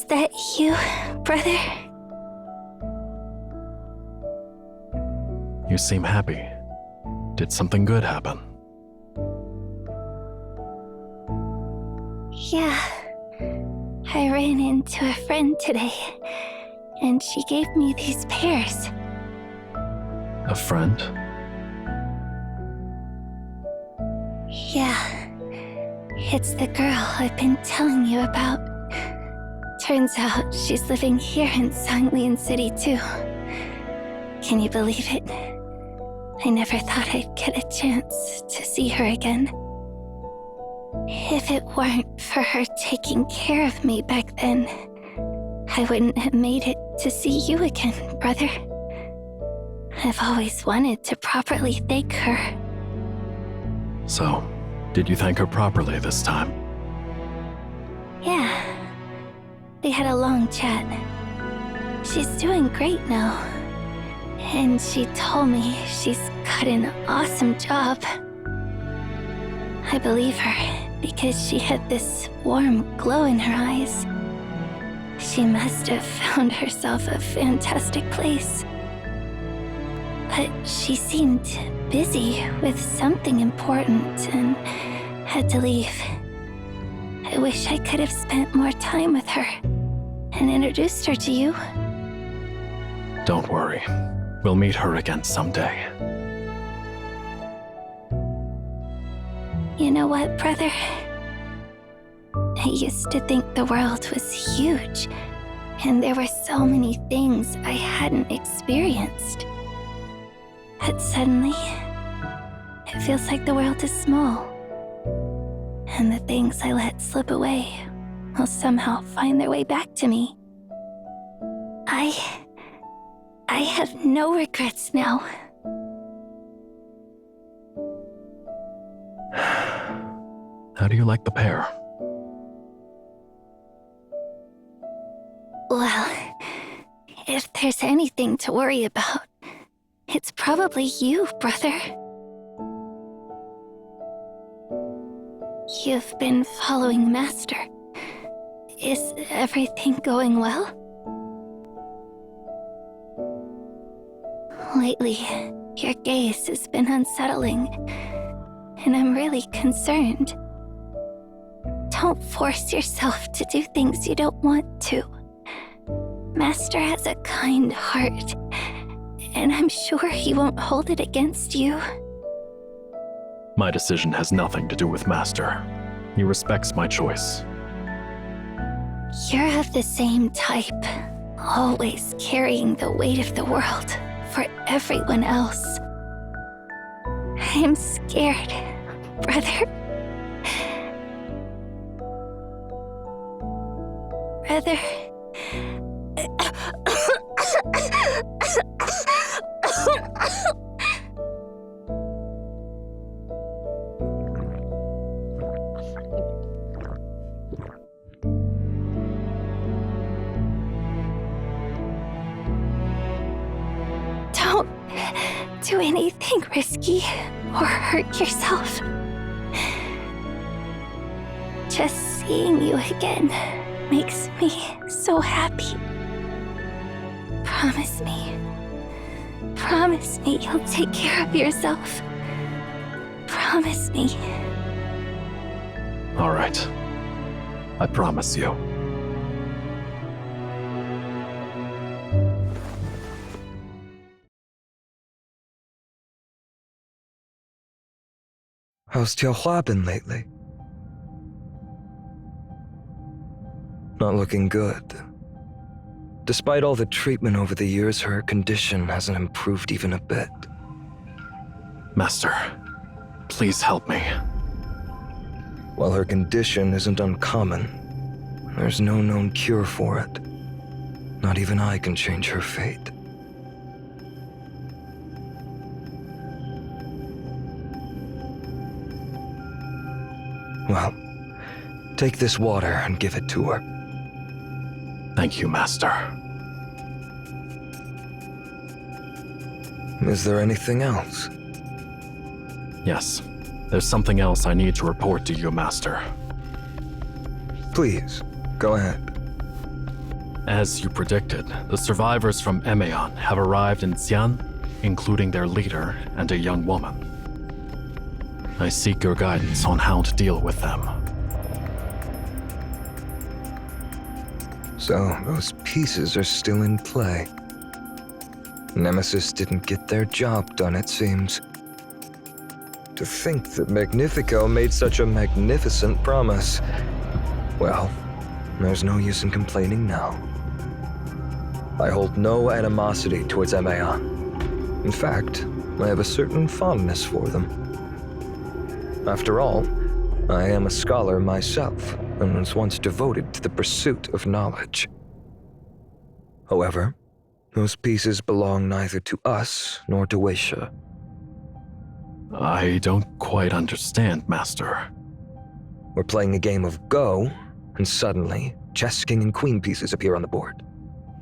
that you, brother? You seem happy. Did something good happen? Yeah. I ran into a friend today, and she gave me these pears. A friend? Yeah. It's the girl I've been telling you about. Turns out she's living here in Sanglian City too. Can you believe it? I never thought I'd get a chance to see her again. If it weren't for her taking care of me back then, I wouldn't have made it to see you again, brother. I've always wanted to properly thank her. So, did you thank her properly this time? Yeah. We had a long chat. She's doing great now. And she told me she's got an awesome job. I believe her because she had this warm glow in her eyes. She must have found herself a fantastic place. But she seemed busy with something important and had to leave. I wish I could have spent more time with her and introduced her to you. Don't worry. We'll meet her again someday. You know what, brother? I used to think the world was huge, and there were so many things I hadn't experienced. But suddenly, it feels like the world is small, and the things I let slip away will somehow find their way back to me. I have no regrets now. How do you like the pear? Well, if there's anything to worry about, it's probably you, brother. You've been following Master. Is everything going well? Lately, your gaze has been unsettling, and I'm really concerned. Don't force yourself to do things you don't want to. Master has a kind heart, and I'm sure he won't hold it against you. My decision has nothing to do with Master. He respects my choice. You're of the same type, always carrying the weight of the world for everyone else. I'm scared, brother. Brother. Don't do anything risky or hurt yourself. Just seeing you again makes me so happy. Promise me you'll take care of yourself. Promise me. All right. I promise you. How's Tianhua been lately? Not looking good. Despite all the treatment over the years, her condition hasn't improved even a bit. Master, please help me. While her condition isn't uncommon, there's no known cure for it. Not even I can change her fate. Well, take this water and give it to her. Thank you, Master. Is there anything else? Yes, there's something else I need to report to you, Master. Please, go ahead. As you predicted, the survivors from Emeon have arrived in Xi'an, including their leader and a young woman. I seek your guidance on how to deal with them. So, those pieces are still in play. Nemesis didn't get their job done, it seems. To think that Magnifico made such a magnificent promise. Well, there's no use in complaining now. I hold no animosity towards Emeon. In fact, I have a certain fondness for them. After all, I am a scholar myself, and was once devoted to the pursuit of knowledge. However, those pieces belong neither to us nor to Weisha. I don't quite understand, Master. We're playing a game of Go, and suddenly, chess, king, and queen pieces appear on the board.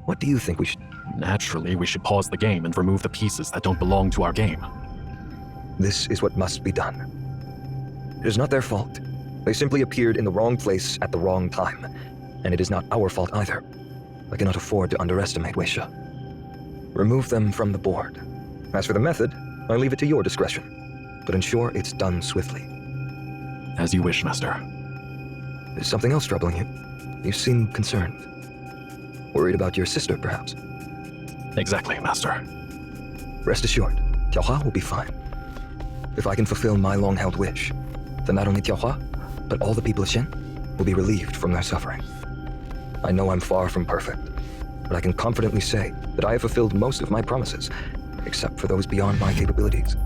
What do you think we should... Naturally, we should pause the game and remove the pieces that don't belong to our game. This is what must be done. It is not their fault. They simply appeared in the wrong place at the wrong time, and it is not our fault either. I cannot afford to underestimate Weisha. Remove them from the board. As for the method, I leave it to your discretion, but ensure it's done swiftly. As you wish, Master. Is something else troubling you? You seem concerned. Worried about your sister, perhaps? Exactly, Master. Rest assured, Tiaohua will be fine. If I can fulfill my long-held wish, then not only Tiaohua, but all the people of Shen will be relieved from their suffering. I know I'm far from perfect, but I can confidently say that I have fulfilled most of my promises, except for those beyond my capabilities.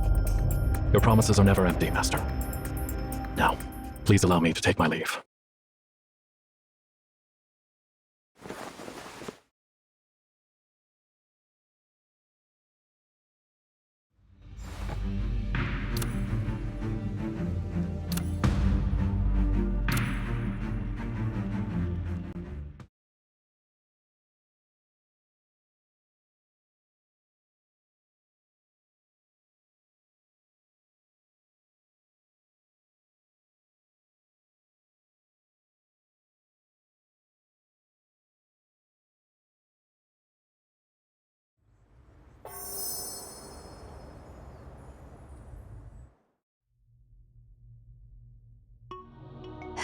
Your promises are never empty, Master. Now, please allow me to take my leave.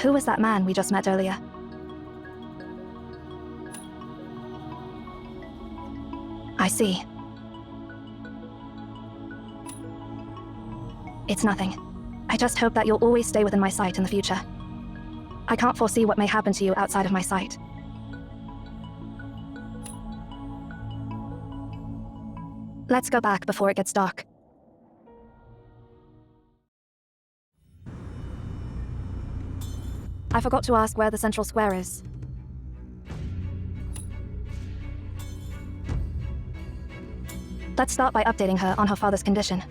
Who was that man we just met earlier? I see. It's nothing. I just hope that you'll always stay within my sight in the future. I can't foresee what may happen to you outside of my sight. Let's go back before it gets dark. I forgot to ask where the central square is. Let's start by updating her on her father's condition.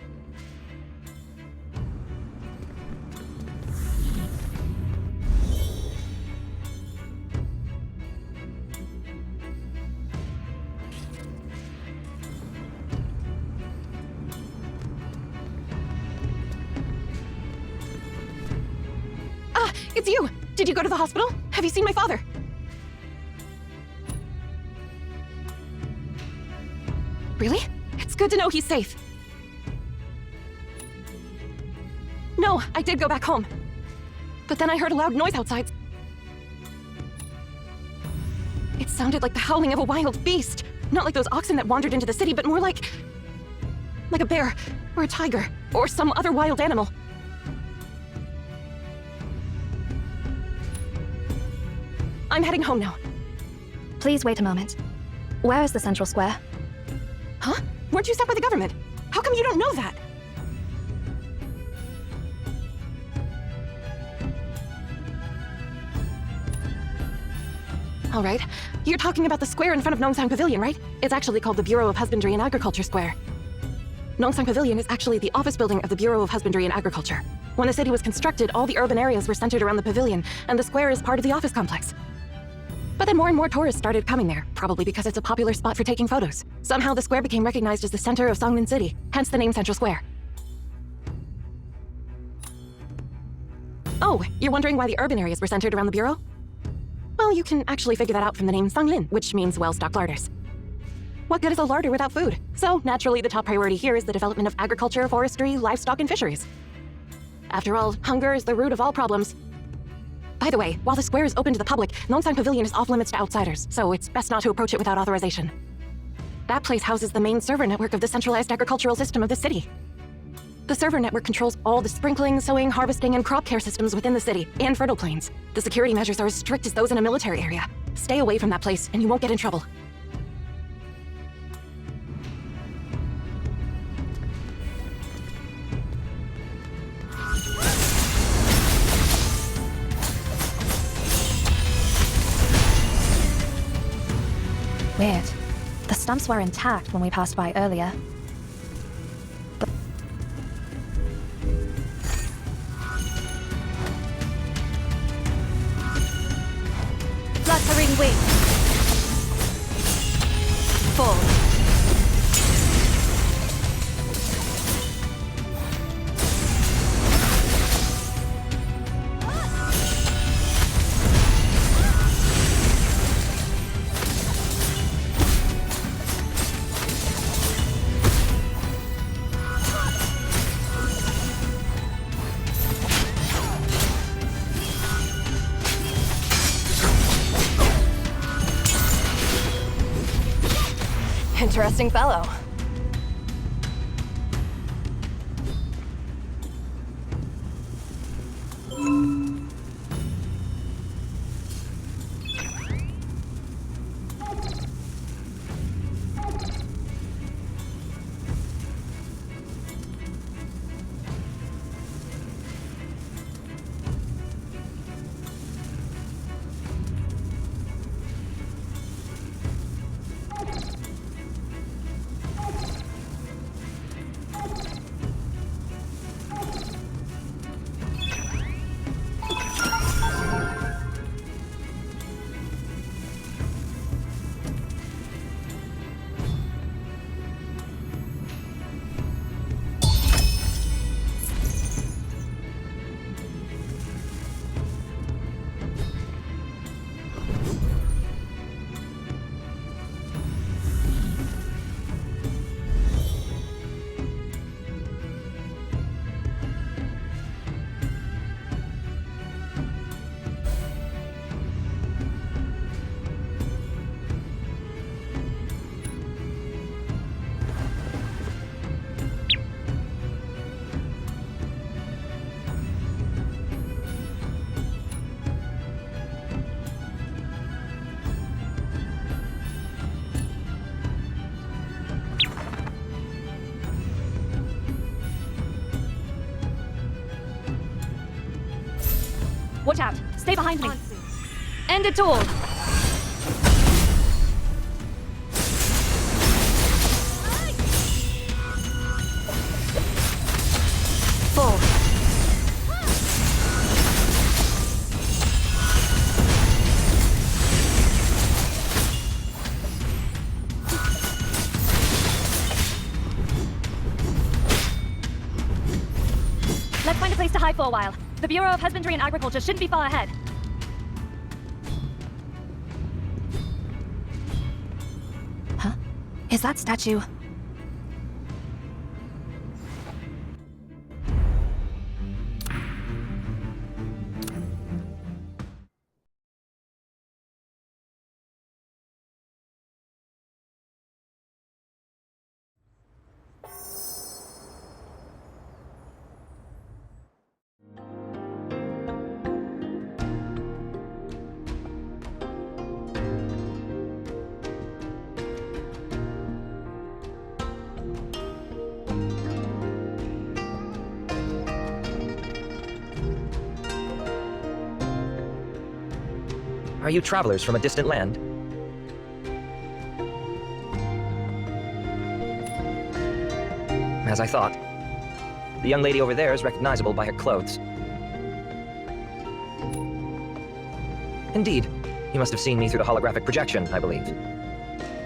Ah, it's you! Did you go to the hospital? Have you seen my father? Really? It's good to know he's safe. No, I did go back home. But then I heard a loud noise outside. It sounded like the howling of a wild beast. Not like those oxen that wandered into the city, but more like a bear, or a tiger, or some other wild animal. I'm heading home now. Please wait a moment. Where is the central square? Huh? Weren't you set by the government? How come you don't know that? All right. You're talking about the square in front of Nongsang Pavilion, right? It's actually called the Bureau of Husbandry and Agriculture Square. Nongsang Pavilion is actually the office building of the Bureau of Husbandry and Agriculture. When the city was constructed, all the urban areas were centered around the pavilion, and the square is part of the office complex. But then more and more tourists started coming there, probably because it's a popular spot for taking photos. Somehow the square became recognized as the center of Songmin City, hence the name Central Square. Oh, you're wondering why the urban areas were centered around the Bureau? Well, you can actually figure that out from the name Sanglin, which means well-stocked larders. What good is a larder without food? So, naturally, the top priority here is the development of agriculture, forestry, livestock, and fisheries. After all, hunger is the root of all problems. By the way, while the square is open to the public, Nongsang Pavilion is off-limits to outsiders, so it's best not to approach it without authorization. That place houses the main server network of the centralized agricultural system of the city. The server network controls all the sprinkling, sowing, harvesting, and crop care systems within the city, and fertile plains. The security measures are as strict as those in a military area. Stay away from that place, and you won't get in trouble. Weird. The stumps were intact when we passed by earlier. Fluttering wing. Fall. Interesting fellow. Watch out! Stay behind me! End it all! Fall. Let's find a place to hide for a while. The Bureau of Husbandry and Agriculture shouldn't be far ahead. Huh? Is that statue? Are you travelers from a distant land? As I thought. The young lady over there is recognizable by her clothes. Indeed. You must have seen me through the holographic projection, I believe.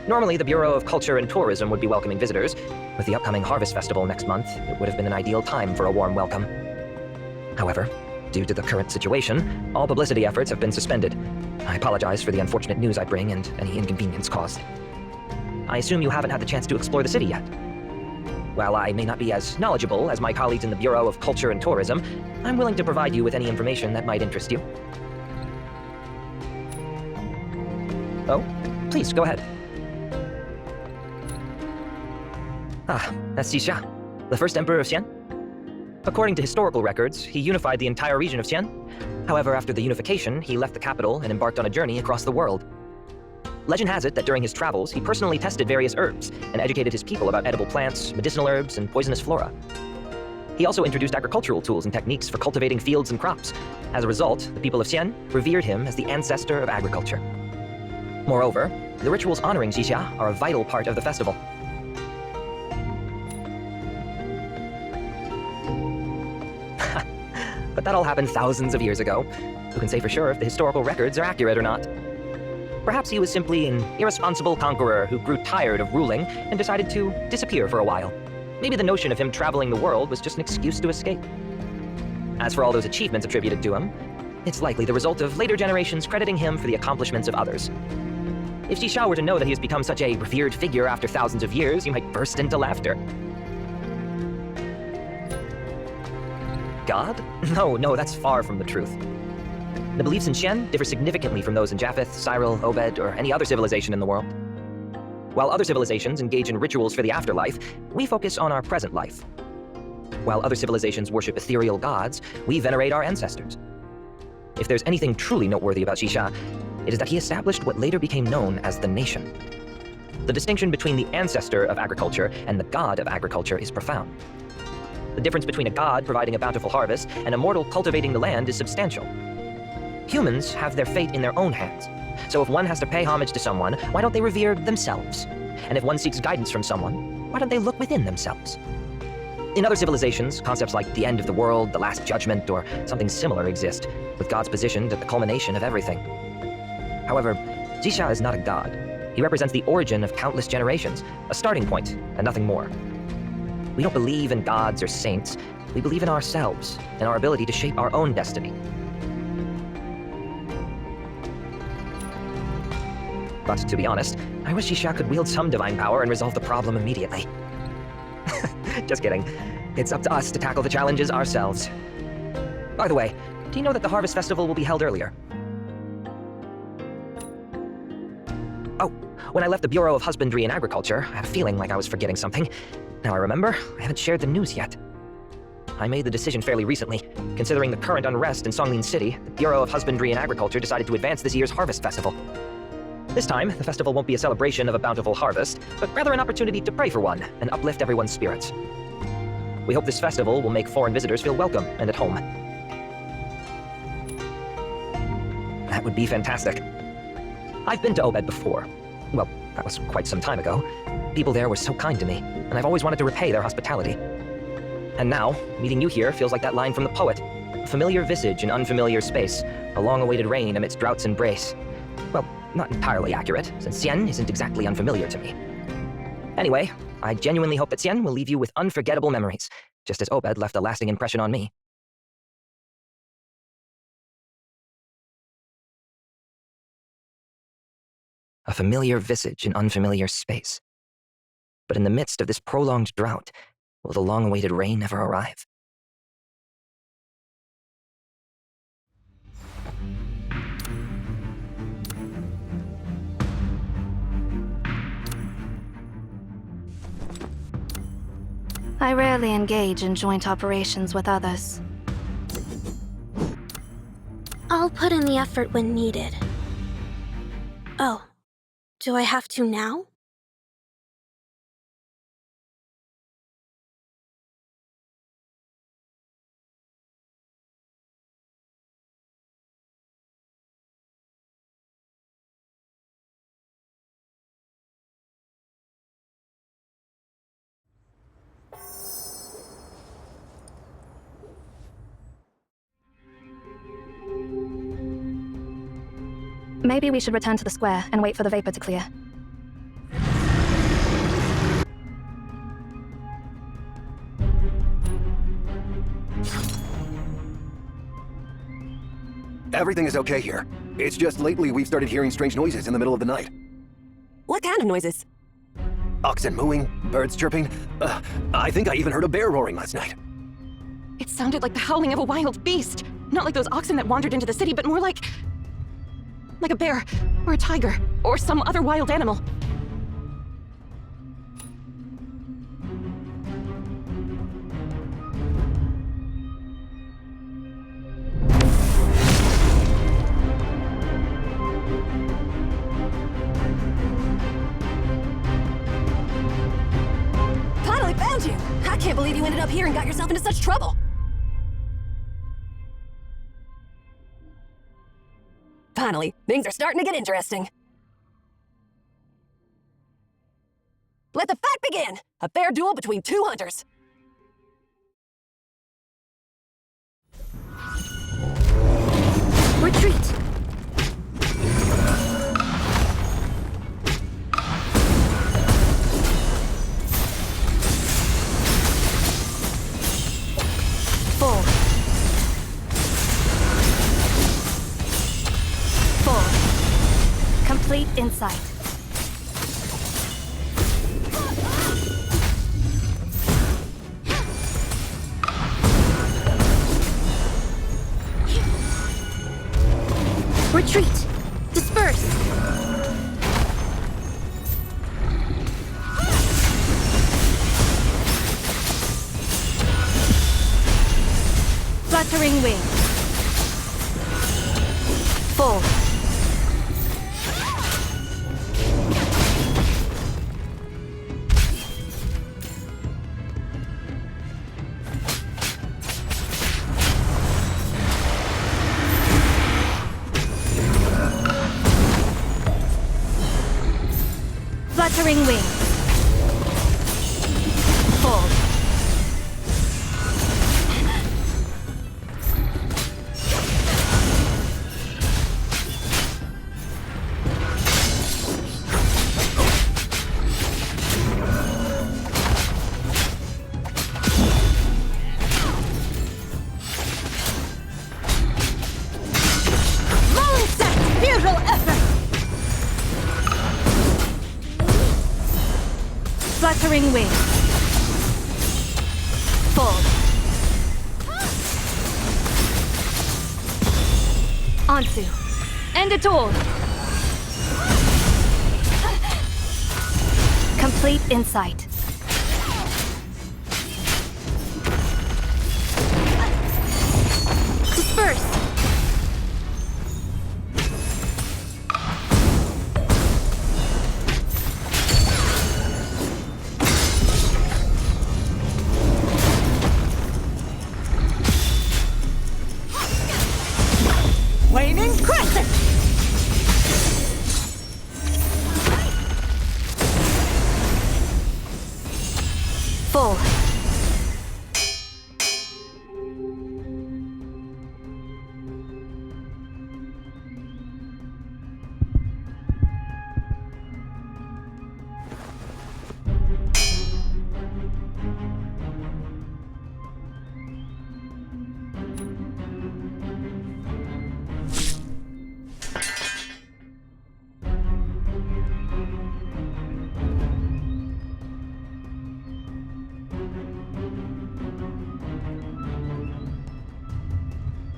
Normally, the Bureau of Culture and Tourism would be welcoming visitors. With the upcoming Harvest Festival next month, it would have been an ideal time for a warm welcome. However, due to the current situation, all publicity efforts have been suspended. I apologize for the unfortunate news I bring and any inconvenience caused. I assume you haven't had the chance to explore the city yet. While I may not be as knowledgeable as my colleagues in the Bureau of Culture and Tourism, I'm willing to provide you with any information that might interest you. Oh, please, go ahead. Ah, that's Xixia, the first emperor of Xian. According to historical records, he unified the entire region of Xian. However, after the unification, he left the capital and embarked on a journey across the world. Legend has it that during his travels, he personally tested various herbs and educated his people about edible plants, medicinal herbs, and poisonous flora. He also introduced agricultural tools and techniques for cultivating fields and crops. As a result, the people of Xian revered him as the ancestor of agriculture. Moreover, the rituals honoring Xixia are a vital part of the festival. But that all happened thousands of years ago. Who can say for sure if the historical records are accurate or not? Perhaps he was simply an irresponsible conqueror who grew tired of ruling and decided to disappear for a while. Maybe the notion of him traveling the world was just an excuse to escape. As for all those achievements attributed to him, it's likely the result of later generations crediting him for the accomplishments of others. If Xixia were to know that he has become such a revered figure after thousands of years, you might burst into laughter. God? No, that's far from the truth. The beliefs in Xian differ significantly from those in Japheth, Cyril, Obed, or any other civilization in the world. While other civilizations engage in rituals for the afterlife, we focus on our present life. While other civilizations worship ethereal gods, we venerate our ancestors. If there's anything truly noteworthy about Xixia, it is that he established what later became known as the nation. The distinction between the ancestor of agriculture and the god of agriculture is profound. The difference between a god providing a bountiful harvest and a mortal cultivating the land is substantial. Humans have their fate in their own hands. So if one has to pay homage to someone, why don't they revere themselves? And if one seeks guidance from someone, why don't they look within themselves? In other civilizations, concepts like the end of the world, the last judgment, or something similar exist, with gods positioned at the culmination of everything. However, Xixia is not a god. He represents the origin of countless generations, a starting point, and nothing more. We don't believe in gods or saints. We believe in ourselves and our ability to shape our own destiny. But to be honest, I wish Xixia could wield some divine power and resolve the problem immediately. Just kidding. It's up to us to tackle the challenges ourselves. By the way, do you know that the Harvest Festival will be held earlier? Oh, when I left the Bureau of Husbandry and Agriculture, I had a feeling like I was forgetting something. Now I remember, I haven't shared the news yet. I made the decision fairly recently. Considering the current unrest in Songlin City, the Bureau of Husbandry and Agriculture decided to advance this year's Harvest Festival. This time, the festival won't be a celebration of a bountiful harvest, but rather an opportunity to pray for one and uplift everyone's spirits. We hope this festival will make foreign visitors feel welcome and at home. That would be fantastic. I've been to Obed before. Well, that was quite some time ago. People there were so kind to me, and I've always wanted to repay their hospitality. And now, meeting you here feels like that line from the poet. A familiar visage in unfamiliar space, a long-awaited rain amidst drought's embrace. Well, not entirely accurate, since Xian isn't exactly unfamiliar to me. Anyway, I genuinely hope that Xian will leave you with unforgettable memories, just as Obed left a lasting impression on me. A familiar visage in unfamiliar space. But in the midst of this prolonged drought, will the long-awaited rain ever arrive? I rarely engage in joint operations with others. I'll put in the effort when needed. Oh, do I have to now? Maybe we should return to the square and wait for the vapor to clear. Everything is okay here. It's just lately we've started hearing strange noises in the middle of the night. What kind of noises? Oxen mooing, birds chirping. I think I even heard a bear roaring last night. It sounded like the howling of a wild beast. Not like those oxen that wandered into the city, but more like a bear, or a tiger, or some other wild animal. Finally found you! I can't believe you ended up here and got yourself into such trouble. Finally, things are starting to get interesting. Let the fight begin! A fair duel between two hunters. Retreat! Full. Full. Complete insight. Retreat! Disperse! Fluttering wing. Full. Fluttering wing. Full. Futile effort! Fluttering wing. Full. Ansu. End it all. Complete insight. Disperse! Waning crescent! Full.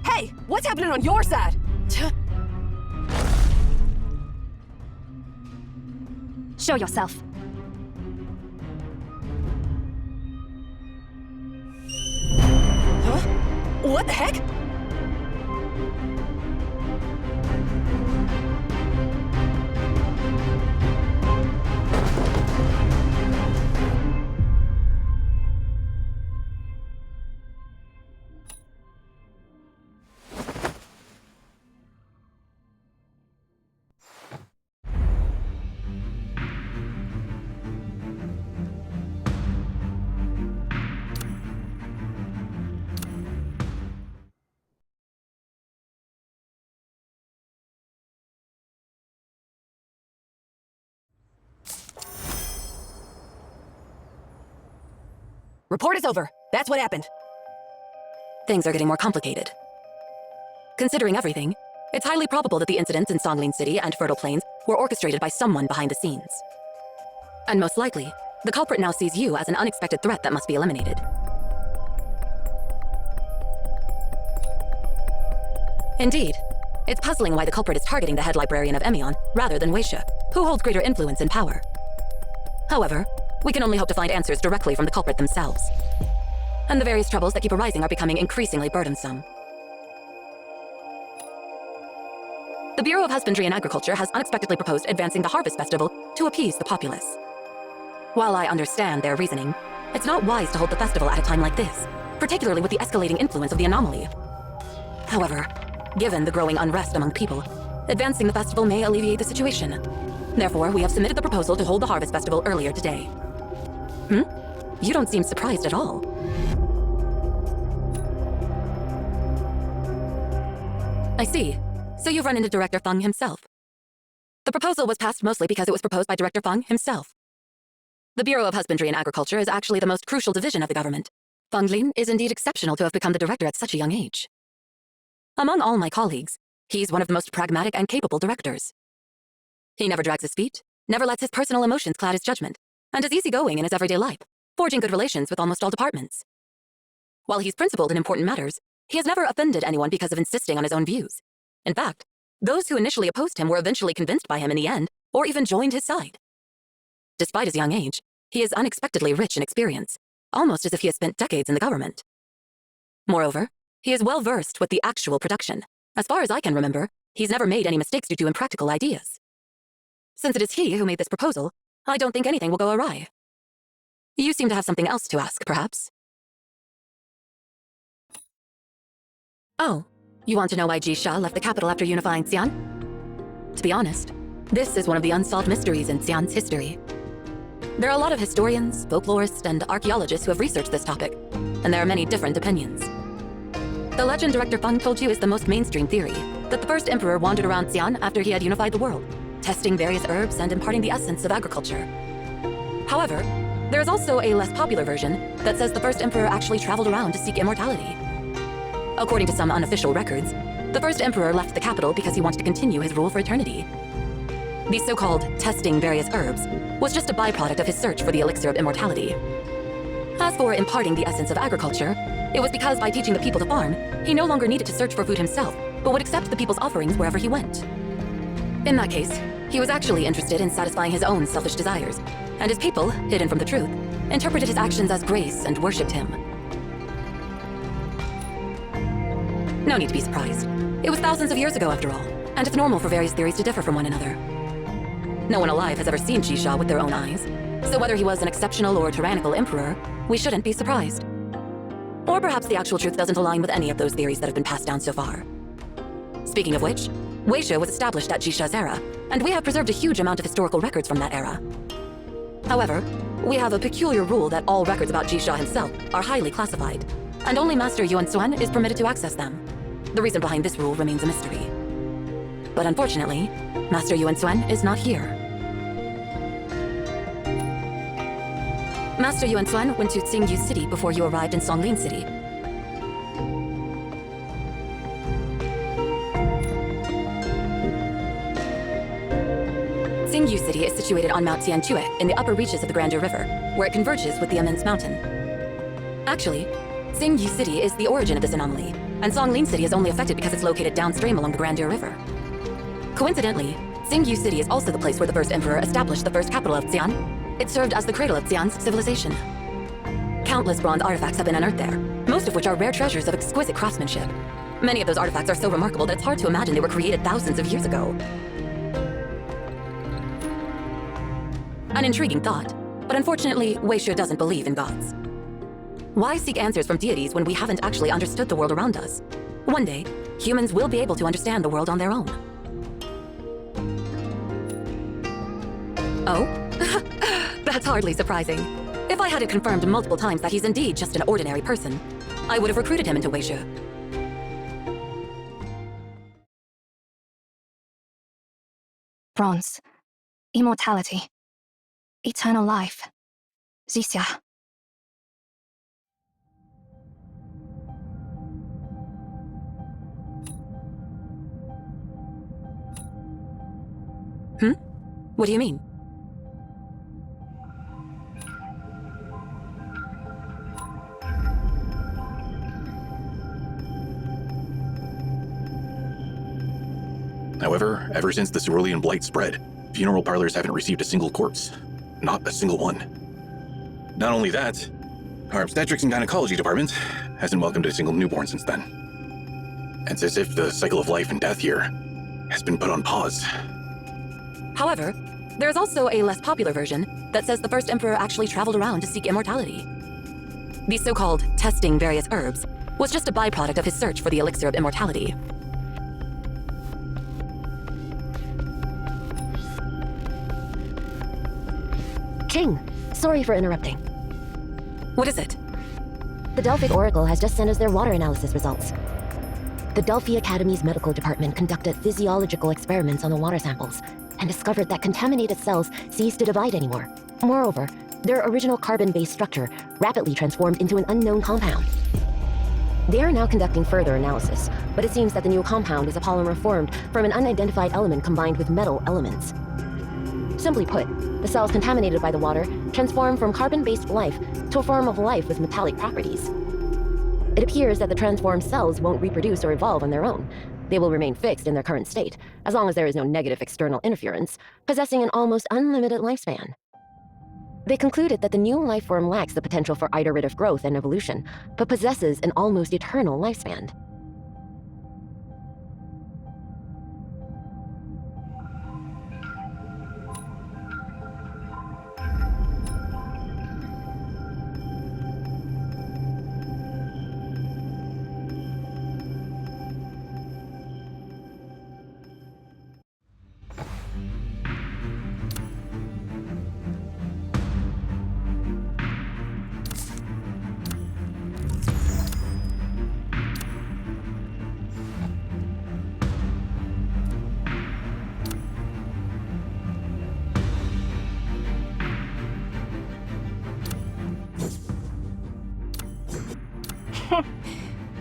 Hey, what's happening on your side? Show yourself. Huh? What the heck? Report is over. That's what happened. Things are getting more complicated. Considering everything, It's highly probable that the incidents in Songlin City and Fertile Plains were orchestrated by someone behind the scenes. And most likely, the culprit now sees you as an unexpected threat that must be eliminated. Indeed, it's puzzling why the culprit is targeting the head librarian of Emion rather than Weisha, who holds greater influence and power. However, we can only hope to find answers directly from the culprit themselves. And the various troubles that keep arising are becoming increasingly burdensome. The Bureau of Husbandry and Agriculture has unexpectedly proposed advancing the Harvest Festival to appease the populace. While I understand their reasoning, it's not wise to hold the festival at a time like this, particularly with the escalating influence of the anomaly. However, given the growing unrest among people, advancing the festival may alleviate the situation. Therefore, we have submitted the proposal to hold the Harvest Festival earlier today. You don't seem surprised at all. I see. So you've run into Director Feng himself. The proposal was passed mostly because it was proposed by Director Feng himself. The Bureau of Husbandry and Agriculture is actually the most crucial division of the government. Feng Lin is indeed exceptional to have become the director at such a young age. Among all my colleagues, he's one of the most pragmatic and capable directors. He never drags his feet, never lets his personal emotions cloud his judgment, and is easygoing in his everyday life, forging good relations with almost all departments. While he's principled in important matters, he has never offended anyone because of insisting on his own views. In fact, those who initially opposed him were eventually convinced by him in the end, or even joined his side. Despite his young age, he is unexpectedly rich in experience, almost as if he has spent decades in the government. Moreover, he is well versed with the actual production. As far as I can remember, he's never made any mistakes due to impractical ideas. Since it is he who made this proposal, I don't think anything will go awry. You seem to have something else to ask, perhaps? Oh, you want to know why Jisha left the capital after unifying Xi'an? To be honest, this is one of the unsolved mysteries in Xi'an's history. There are a lot of historians, folklorists, and archaeologists who have researched this topic, and there are many different opinions. The legend Director Feng told you is the most mainstream theory, that the first emperor wandered around Xi'an after he had unified the world, testing various herbs and imparting the essence of agriculture. However, there is also a less popular version that says the first emperor actually traveled around to seek immortality. According to some unofficial records, the first emperor left the capital because he wanted to continue his rule for eternity. The so-called testing various herbs was just a byproduct of his search for the elixir of immortality. As for imparting the essence of agriculture, it was because by teaching the people to farm, he no longer needed to search for food himself, but would accept the people's offerings wherever he went. In that case, he was actually interested in satisfying his own selfish desires, and his people, hidden from the truth, interpreted his actions as grace and worshipped him. No need to be surprised. It was thousands of years ago after all, and it's normal for various theories to differ from one another. No one alive has ever seen Jisha with their own eyes, so whether he was an exceptional or tyrannical emperor, we shouldn't be surprised. Or perhaps the actual truth doesn't align with any of those theories that have been passed down so far. Speaking of which, Weisha was established at Jisha's era, and we have preserved a huge amount of historical records from that era. However, we have a peculiar rule that all records about Jisha himself are highly classified, and only Master Yuan Xuan is permitted to access them. The reason behind this rule remains a mystery. But unfortunately, Master Yuan Xuan is not here. Master Yuan Xuan went to Tsingyu City before you arrived in Songlin City. Tsingyu City is situated on Mount Tianchue in the upper reaches of the Grandeur River, where it converges with the immense mountain. Actually, Tsingyu City is the origin of this anomaly, and Songlin City is only affected because it's located downstream along the Grandeur River. Coincidentally, Tsingyu City is also the place where the first emperor established the first capital of Xi'an. It served as the cradle of Xi'an's civilization. Countless bronze artifacts have been unearthed there, most of which are rare treasures of exquisite craftsmanship. Many of those artifacts are so remarkable that it's hard to imagine they were created thousands of years ago. An intriguing thought, but unfortunately, Weisha doesn't believe in gods. Why seek answers from deities when we haven't actually understood the world around us? One day, humans will be able to understand the world on their own. Oh? That's hardly surprising. If I had it confirmed multiple times that he's indeed just an ordinary person, I would have recruited him into Weisha. Bronze. Immortality. Eternal life. Xixia. What do you mean? However, ever since the Cerulean Blight spread, funeral parlors haven't received a single corpse. Not a single one. Not only that, our obstetrics and gynecology department hasn't welcomed a single newborn since then. It's as if the cycle of life and death here has been put on pause. However, there's also a less popular version that says the first emperor actually traveled around to seek immortality. The so-called testing various herbs was just a byproduct of his search for the elixir of immortality. King, sorry for interrupting. What is it? The Delphic Oracle has just sent us their water analysis results. The Delphi Academy's medical department conducted physiological experiments on the water samples and discovered that contaminated cells cease to divide anymore. Moreover, their original carbon-based structure rapidly transformed into an unknown compound. They are now conducting further analysis, but it seems that the new compound is a polymer formed from an unidentified element combined with metal elements. Simply put, the cells contaminated by the water transform from carbon-based life to a form of life with metallic properties. It appears that the transformed cells won't reproduce or evolve on their own. They will remain fixed in their current state, as long as there is no negative external interference, possessing an almost unlimited lifespan. They concluded that the new life form lacks the potential for iterative growth and evolution, but possesses an almost eternal lifespan.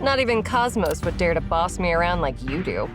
Not even Cosmos would dare to boss me around like you do.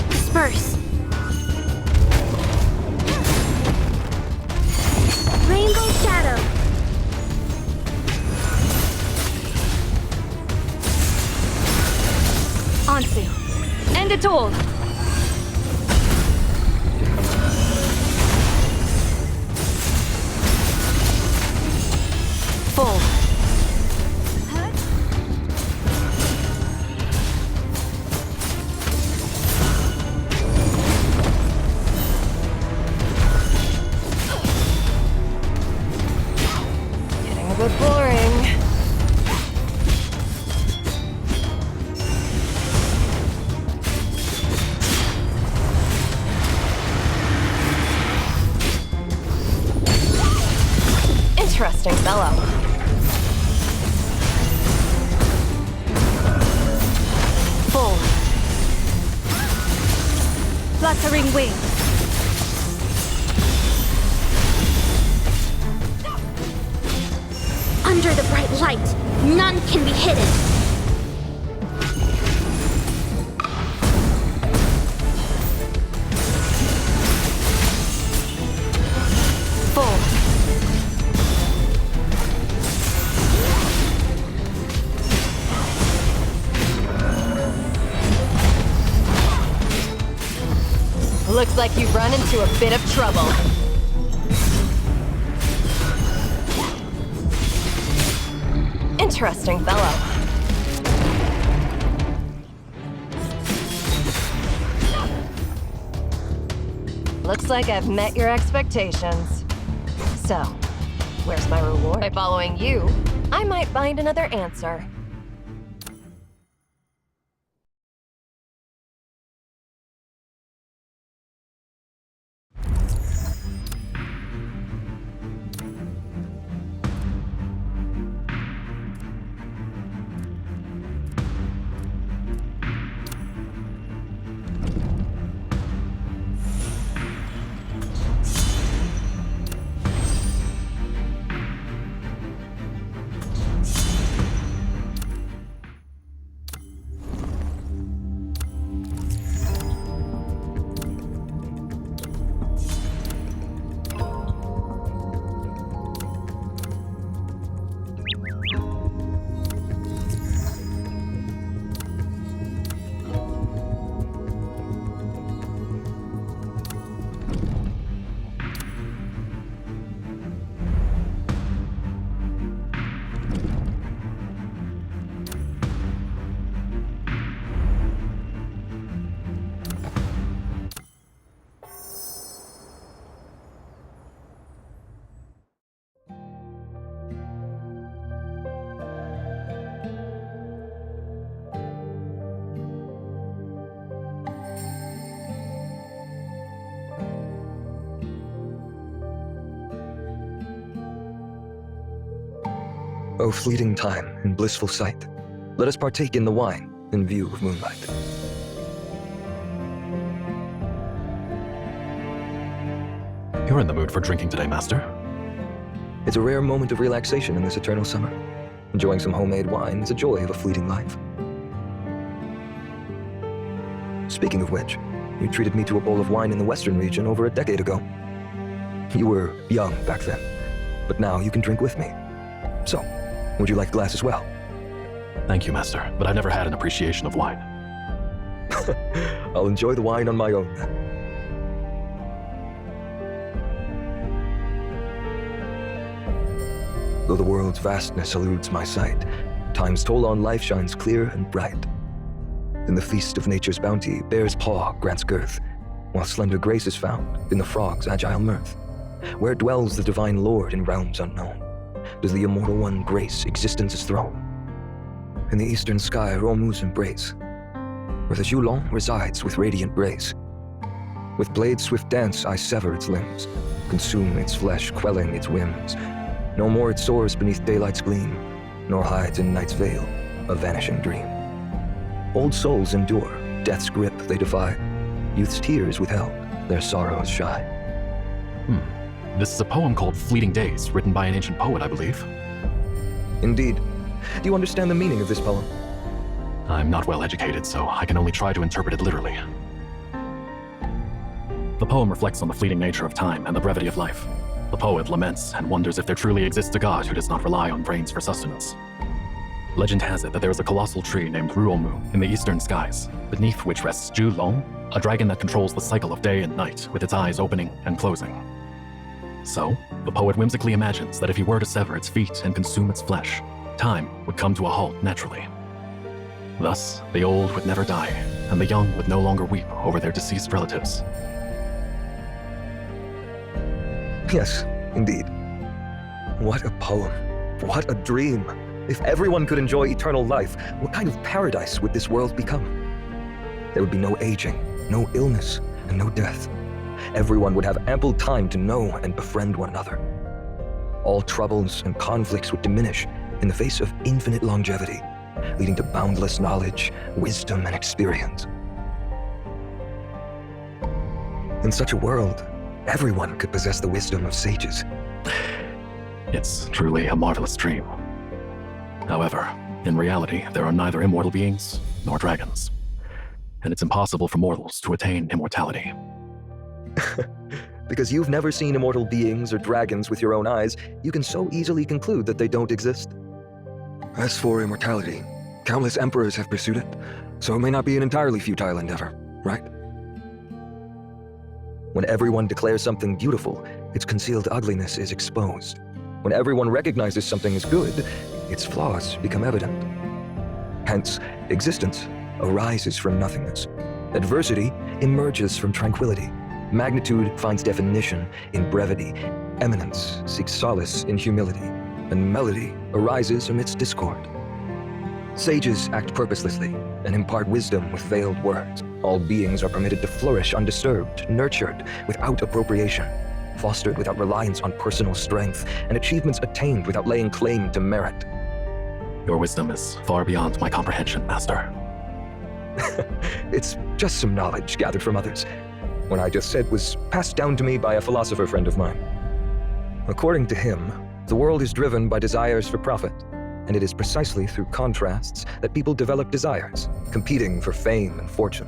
Disperse. Rainbow Shadow. Ansu. End it all. Fall. Getting a bit boring. Interesting fellow. Fall. Fluttering wings. Under the bright light, none can be hidden. Fall. Looks like you've run into a bit of trouble. interesting fellow. Looks like I've met your expectations. So, where's my reward? By following you, I might find another answer. O fleeting time and blissful sight, let us partake in the wine in view of moonlight. You're in the mood for drinking today, Master. It's a rare moment of relaxation in this eternal summer. Enjoying some homemade wine is a joy of a fleeting life. Speaking of which, you treated me to a bowl of wine in the Western region over a decade ago. You were young back then, but now you can drink with me. So, would you like a glass as well? Thank you, Master, but I've never had an appreciation of wine. I'll enjoy the wine on my own then. Though the world's vastness eludes my sight, time's toll on life shines clear and bright. In the feast of nature's bounty, bear's paw grants girth, while slender grace is found in the frog's agile mirth. Where dwells the divine lord in realms unknown? Does the immortal one grace existence's throne? In the eastern sky Romu's embrace, where the Julon resides with radiant rays. With blade's swift dance I sever its limbs, consume its flesh, quelling its whims. No more it soars beneath daylight's gleam, nor hides in night's veil a vanishing dream. Old souls endure, death's grip they defy, youth's tears withheld, their sorrows shy. This is a poem called Fleeting Days, written by an ancient poet, I believe. Indeed. Do you understand the meaning of this poem? I'm not well educated, so I can only try to interpret it literally. The poem reflects on the fleeting nature of time and the brevity of life. The poet laments and wonders if there truly exists a god who does not rely on brains for sustenance. Legend has it that there is a colossal tree named Ruomu in the eastern skies, beneath which rests Julong, a dragon that controls the cycle of day and night with its eyes opening and closing. So, the poet whimsically imagines that if he were to sever its feet and consume its flesh, time would come to a halt naturally. Thus, the old would never die, and the young would no longer weep over their deceased relatives. Yes, indeed. What a poem. What a dream. If everyone could enjoy eternal life, what kind of paradise would this world become? There would be no aging, no illness, and no death. Everyone would have ample time to know and befriend one another. All troubles and conflicts would diminish in the face of infinite longevity, leading to boundless knowledge, wisdom, and experience. In such a world, everyone could possess the wisdom of sages. It's truly a marvelous dream. However, in reality, there are neither immortal beings nor dragons, and it's impossible for mortals to attain immortality. Because you've never seen immortal beings or dragons with your own eyes, you can so easily conclude that they don't exist. As for immortality, countless emperors have pursued it, so it may not be an entirely futile endeavor, right? When everyone declares something beautiful, its concealed ugliness is exposed. When everyone recognizes something as good, its flaws become evident. Hence, existence arises from nothingness. Adversity emerges from tranquility. Magnitude finds definition in brevity. Eminence seeks solace in humility. And melody arises amidst discord. Sages act purposelessly and impart wisdom with veiled words. All beings are permitted to flourish undisturbed, nurtured without appropriation, fostered without reliance on personal strength, and achievements attained without laying claim to merit. Your wisdom is far beyond my comprehension, Master. It's just some knowledge gathered from others. What I just said was passed down to me by a philosopher friend of mine. According to him, the world is driven by desires for profit, and it is precisely through contrasts that people develop desires, competing for fame and fortune.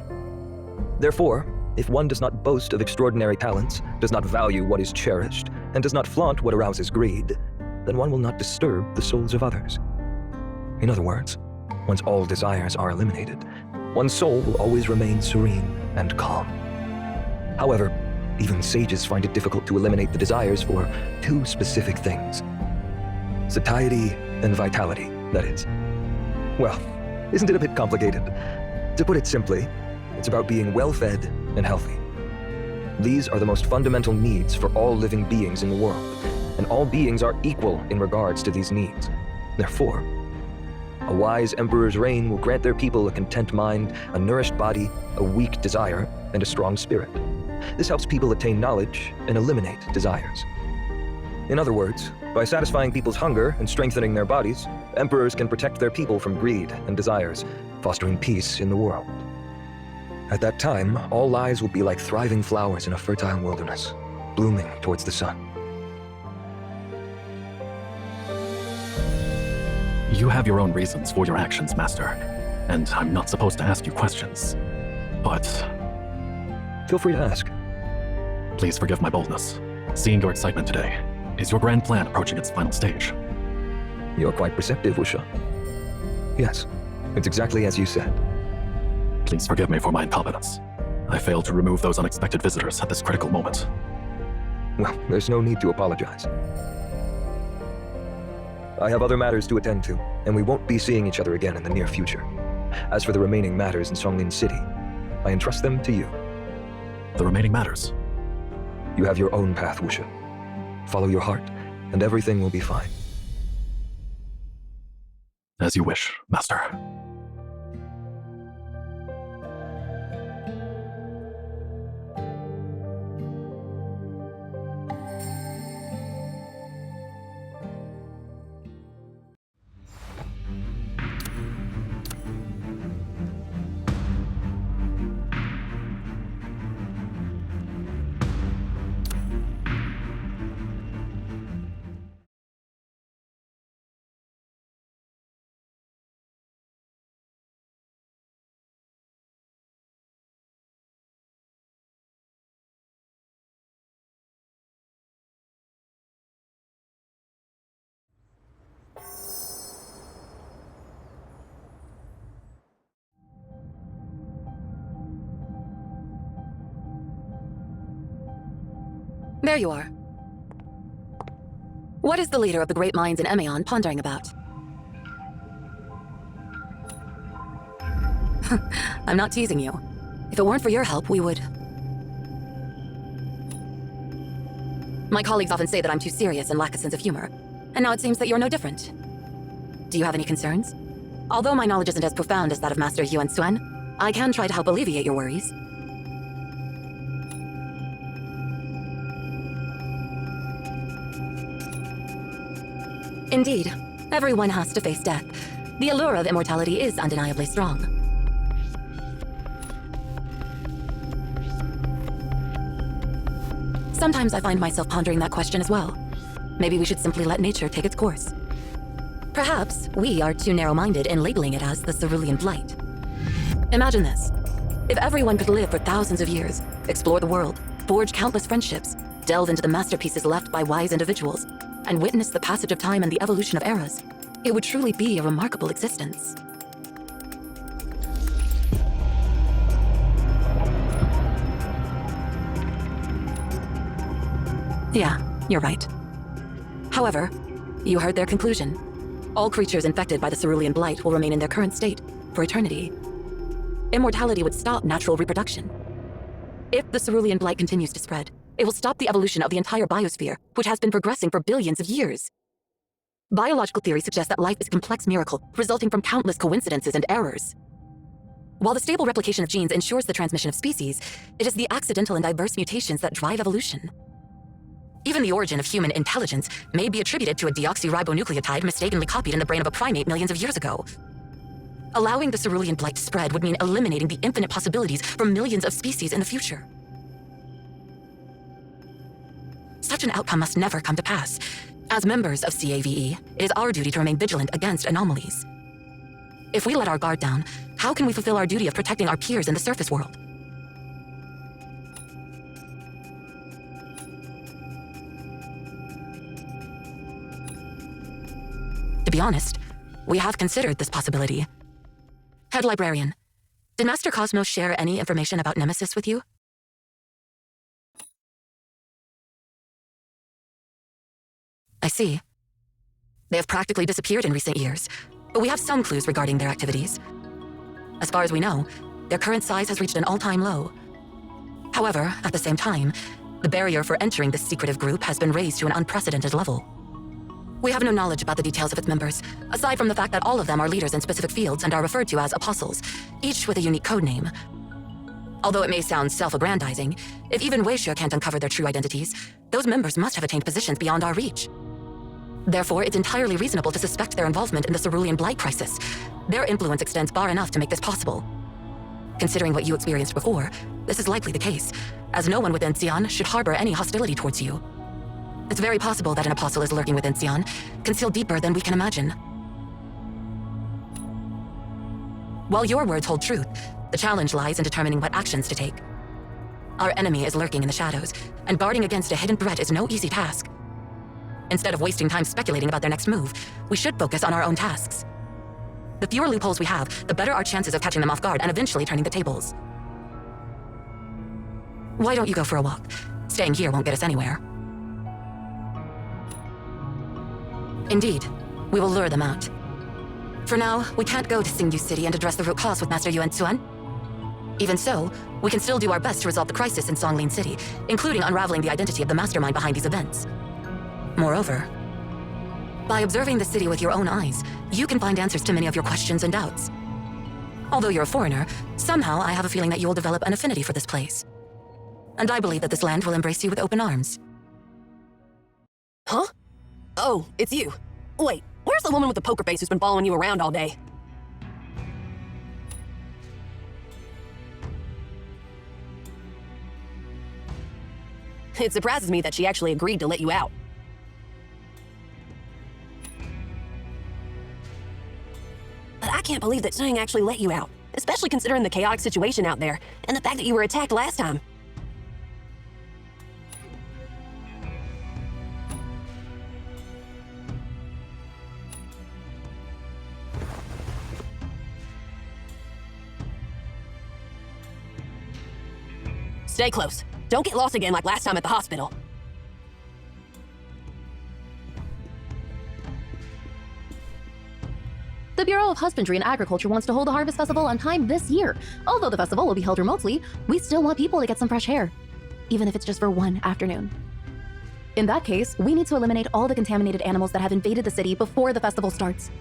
Therefore, if one does not boast of extraordinary talents, does not value what is cherished, and does not flaunt what arouses greed, then one will not disturb the souls of others. In other words, once all desires are eliminated, one's soul will always remain serene and calm. However, even sages find it difficult to eliminate the desires for two specific things: satiety and vitality, that is. Well, isn't it a bit complicated? To put it simply, it's about being well-fed and healthy. These are the most fundamental needs for all living beings in the world, and all beings are equal in regards to these needs. Therefore, a wise emperor's reign will grant their people a content mind, a nourished body, a weak desire, and a strong spirit. This helps people attain knowledge and eliminate desires. In other words, by satisfying people's hunger and strengthening their bodies, emperors can protect their people from greed and desires, fostering peace in the world. At that time, all lives will be like thriving flowers in a fertile wilderness, blooming towards the sun. You have your own reasons for your actions, Master, and I'm not supposed to ask you questions. But feel free to ask. Please forgive my boldness. Seeing your excitement today, is your grand plan approaching its final stage? You're quite perceptive, Wuxia. Yes, it's exactly as you said. Please forgive me for my incompetence. I failed to remove those unexpected visitors at this critical moment. Well, there's no need to apologize. I have other matters to attend to, and we won't be seeing each other again in the near future. As for the remaining matters in Songlin City, I entrust them to you. The remaining matters? You have your own path, Wuxia. Follow your heart, and everything will be fine. As you wish, Master. There you are. What is the leader of the great minds in Emeon pondering about? I'm not teasing you. If it weren't for your help, we would... My colleagues often say that I'm too serious and lack a sense of humor, and now it seems that you're no different. Do you have any concerns? Although my knowledge isn't as profound as that of Master Yuan Suen, I can try to help alleviate your worries. Indeed, everyone has to face death. The allure of immortality is undeniably strong. Sometimes I find myself pondering that question as well. Maybe we should simply let nature take its course. Perhaps we are too narrow-minded in labeling it as the Cerulean Blight. Imagine this. If everyone could live for thousands of years, explore the world, forge countless friendships, delve into the masterpieces left by wise individuals, and witness the passage of time and the evolution of eras, it would truly be a remarkable existence. Yeah, you're right. However, you heard their conclusion. All creatures infected by the Cerulean Blight will remain in their current state for eternity. Immortality would stop natural reproduction. If the Cerulean Blight continues to spread, it will stop the evolution of the entire biosphere, which has been progressing for billions of years. Biological theory suggests that life is a complex miracle, resulting from countless coincidences and errors. While the stable replication of genes ensures the transmission of species, it is the accidental and diverse mutations that drive evolution. Even the origin of human intelligence may be attributed to a deoxyribonucleotide mistakenly copied in the brain of a primate millions of years ago. Allowing the Cerulean Blight to spread would mean eliminating the infinite possibilities for millions of species in the future. Such an outcome must never come to pass. As members of CAVE, it is our duty to remain vigilant against anomalies. If we let our guard down, how can we fulfill our duty of protecting our peers in the surface world? To be honest, we have considered this possibility. Head Librarian, did Master Cosmos share any information about Nemesis with you? I see. They have practically disappeared in recent years, but we have some clues regarding their activities. As far as we know, their current size has reached an all-time low. However, at the same time, the barrier for entering this secretive group has been raised to an unprecedented level. We have no knowledge about the details of its members, aside from the fact that all of them are leaders in specific fields and are referred to as apostles, each with a unique codename. Although it may sound self-aggrandizing, if even Weisha can't uncover their true identities, those members must have attained positions beyond our reach. Therefore, it's entirely reasonable to suspect their involvement in the Cerulean Blight crisis. Their influence extends far enough to make this possible. Considering what you experienced before, this is likely the case, as no one within Xi'an should harbor any hostility towards you. It's very possible that an apostle is lurking within Xi'an, concealed deeper than we can imagine. While your words hold truth, the challenge lies in determining what actions to take. Our enemy is lurking in the shadows, and guarding against a hidden threat is no easy task. Instead of wasting time speculating about their next move, we should focus on our own tasks. The fewer loopholes we have, the better our chances of catching them off guard and eventually turning the tables. Why don't you go for a walk? Staying here won't get us anywhere. Indeed, we will lure them out. For now, we can't go to Xingyu City and address the root cause with Master Yuan Xuan. Even so, we can still do our best to resolve the crisis in Songlin City, including unraveling the identity of the mastermind behind these events. Moreover, by observing the city with your own eyes, you can find answers to many of your questions and doubts. Although you're a foreigner, somehow I have a feeling that you will develop an affinity for this place. And I believe that this land will embrace you with open arms. Huh? Oh, it's you. Wait, where's the woman with the poker face who's been following you around all day? It surprises me that she actually agreed to let you out. But I can't believe that Zhang actually let you out, especially considering the chaotic situation out there, and the fact that you were attacked last time. Stay close. Don't get lost again like last time at the hospital. The Bureau of Husbandry and Agriculture wants to hold a harvest festival on time this year. Although the festival will be held remotely, we still want people to get some fresh air, even if it's just for one afternoon. In that case, we need to eliminate all the contaminated animals that have invaded the city before the festival starts.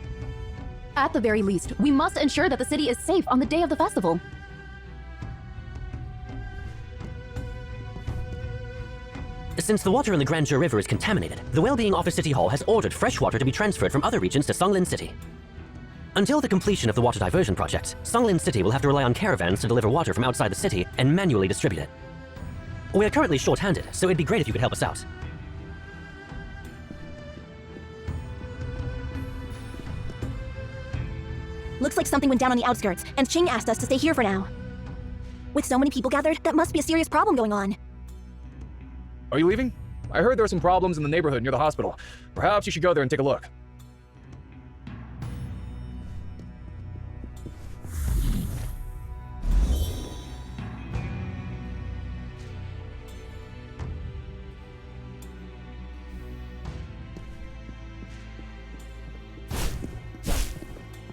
At the very least, we must ensure that the city is safe on the day of the festival. Since the water in the Grandeur River is contaminated, the Wellbeing Office City Hall has ordered fresh water to be transferred from other regions to Songlin City. Until the completion of the water diversion project, Songlin City will have to rely on caravans to deliver water from outside the city and manually distribute it. We are currently short-handed, so it'd be great if you could help us out. Looks like something went down on the outskirts, and Ching asked us to stay here for now. With so many people gathered, that must be a serious problem going on. Are you leaving? I heard there are some problems in the neighborhood near the hospital. Perhaps you should go there and take a look.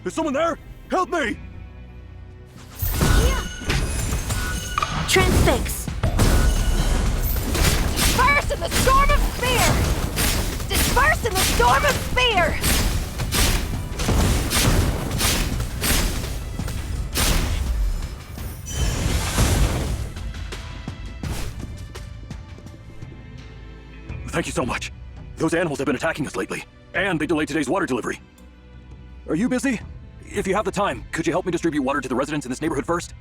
Is someone there? Help me! Transfix. Disperse in the storm of fear! Disperse in the storm of fear! Thank you so much. Those animals have been attacking us lately, and they delayed today's water delivery. Are you busy? If you have the time, could you help me distribute water to the residents in this neighborhood first?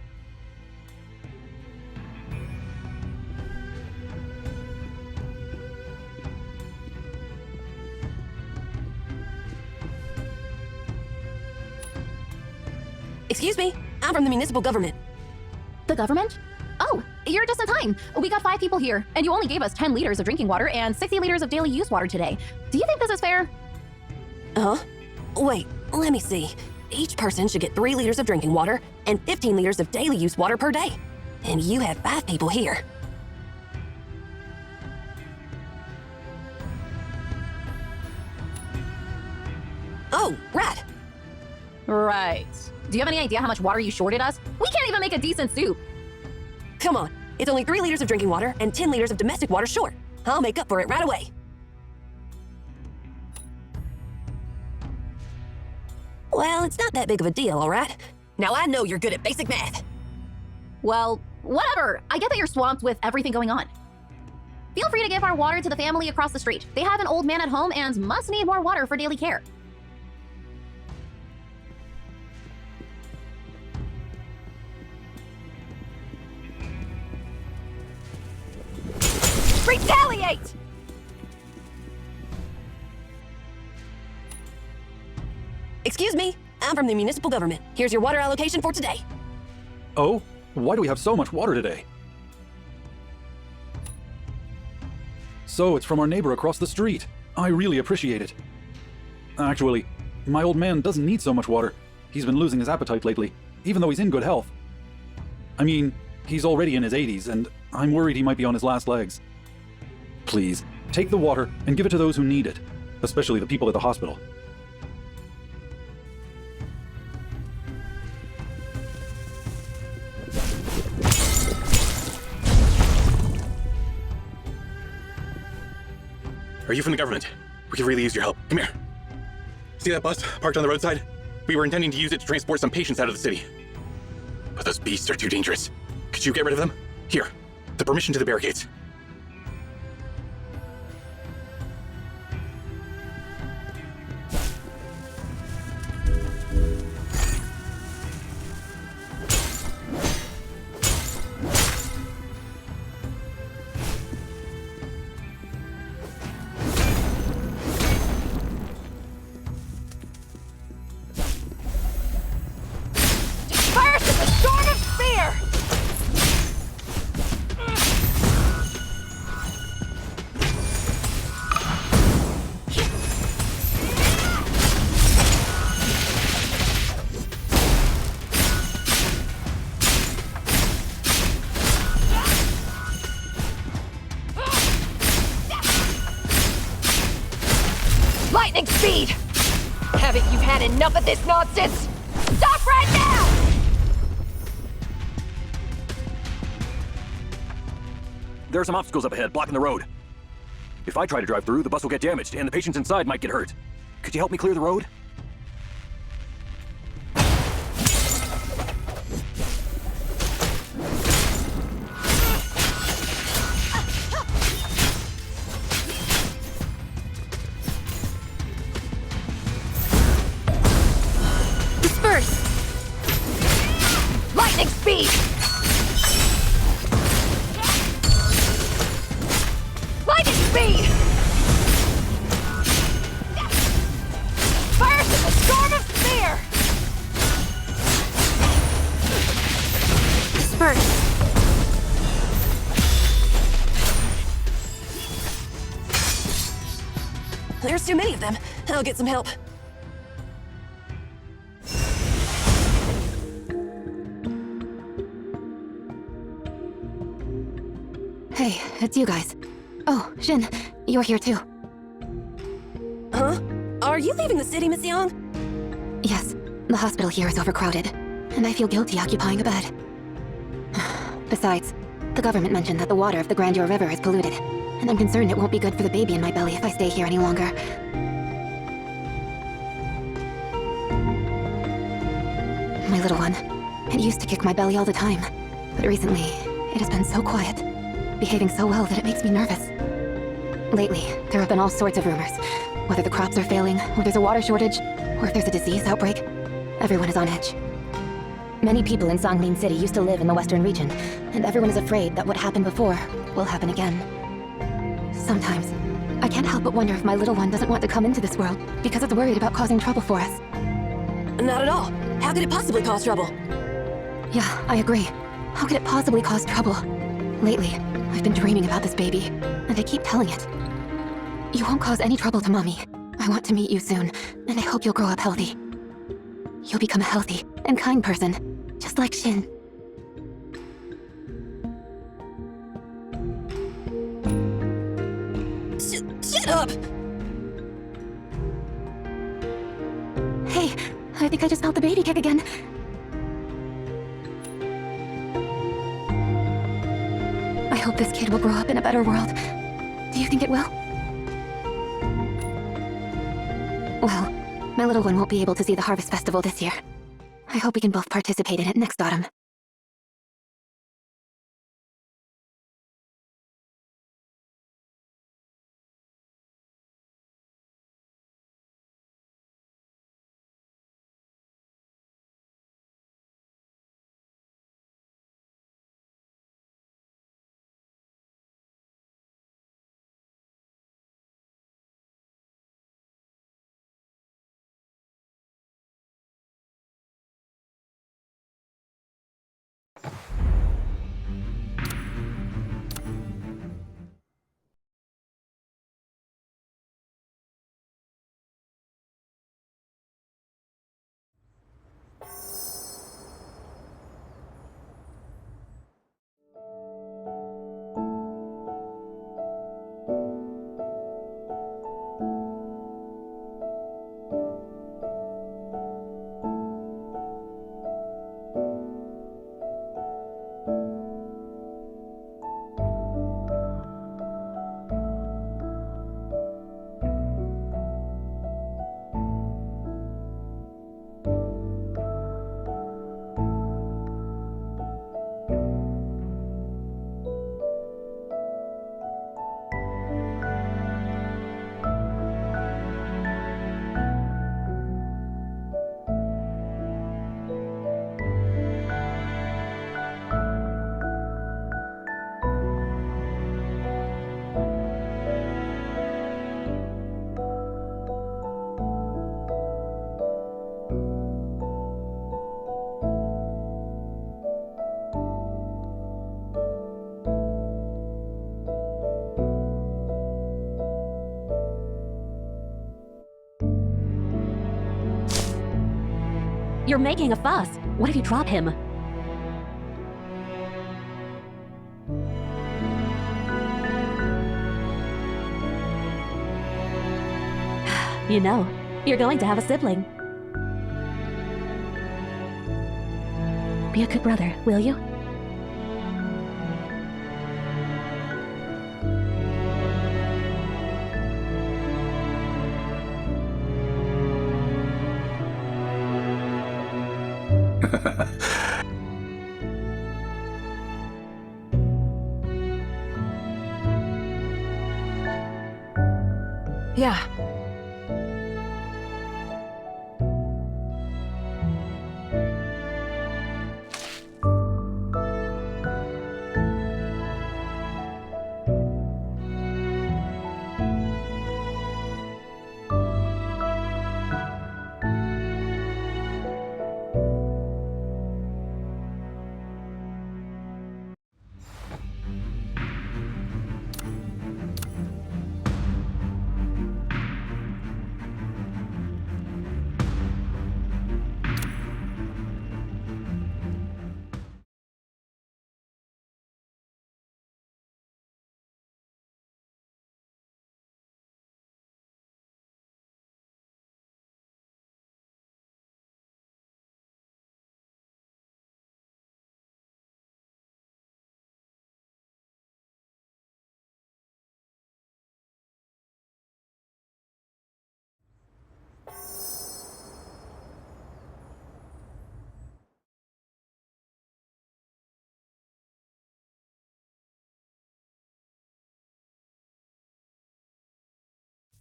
Excuse me, I'm from the municipal government. The government? Oh, you're just in time. We got 5 people here, and you only gave us 10 liters of drinking water and 60 liters of daily use water today. Do you think this is fair? Huh? Wait, let me see. Each person should get 3 liters of drinking water and 15 liters of daily use water per day. And you have 5 people here. Oh, right. Right. Do you have any idea how much water you shorted us? We can't even make a decent soup. Come on, it's only 3 liters of drinking water and 10 liters of domestic water short. I'll make up for it right away. Well, it's not that big of a deal, all right? Now I know you're good at basic math. Well, whatever. I get that you're swamped with everything going on. Feel free to give our water to the family across the street. They have an old man at home and must need more water for daily care. Retaliate! Excuse me, I'm from the municipal government. Here's your water allocation for today. Oh? Why do we have so much water today? So it's from our neighbor across the street. I really appreciate it. Actually, my old man doesn't need so much water. He's been losing his appetite lately, even though he's in good health. I mean, he's already in his 80s, and I'm worried he might be on his last legs. Please, take the water and give it to those who need it, especially the people at the hospital. Are you from the government? We could really use your help. Come here. See that bus parked on the roadside? We were intending to use it to transport some patients out of the city. But those beasts are too dangerous. Could you get rid of them? Here, the permission to the barricades. Lightning speed! Haven't you had enough of this nonsense? Stop right now! There are some obstacles up ahead, blocking the road. If I try to drive through, the bus will get damaged, and the patients inside might get hurt. Could you help me clear the road? Lightning speed! Lightning speed! Burst in the storm of fear! Disperse. There's too many of them. I'll get some help. Hey, it's you guys. Oh, Shin, you're here too. Huh? Are you leaving the city, Miss Young? Yes. The hospital here is overcrowded, and I feel guilty occupying a bed. Besides, the government mentioned that the water of the Grandeur River is polluted, and I'm concerned it won't be good for the baby in my belly if I stay here any longer. My little one. It used to kick my belly all the time, but recently, it has been so quiet, behaving so well that it makes me nervous. Lately, there have been all sorts of rumors. Whether the crops are failing, or there's a water shortage, or if there's a disease outbreak, everyone is on edge. Many people in Songlin City used to live in the western region, and everyone is afraid that what happened before will happen again. Sometimes, I can't help but wonder if my little one doesn't want to come into this world because it's worried about causing trouble for us. Not at all. How could it possibly cause trouble? Yeah, I agree. How could it possibly cause trouble? Lately, I've been dreaming about this baby, and I keep telling it. You won't cause any trouble to Mommy. I want to meet you soon, and I hope you'll grow up healthy. You'll become a healthy and kind person, just like Shin. Shut up! Hey, I think I just felt the baby kick again. I hope this kid will grow up in a better world. Do you think it will? Well, my little one won't be able to see the Harvest Festival this year. I hope we can both participate in it next autumn. You're making a fuss. What if you drop him? You know, you're going to have a sibling. Be a good brother, will you? Yeah.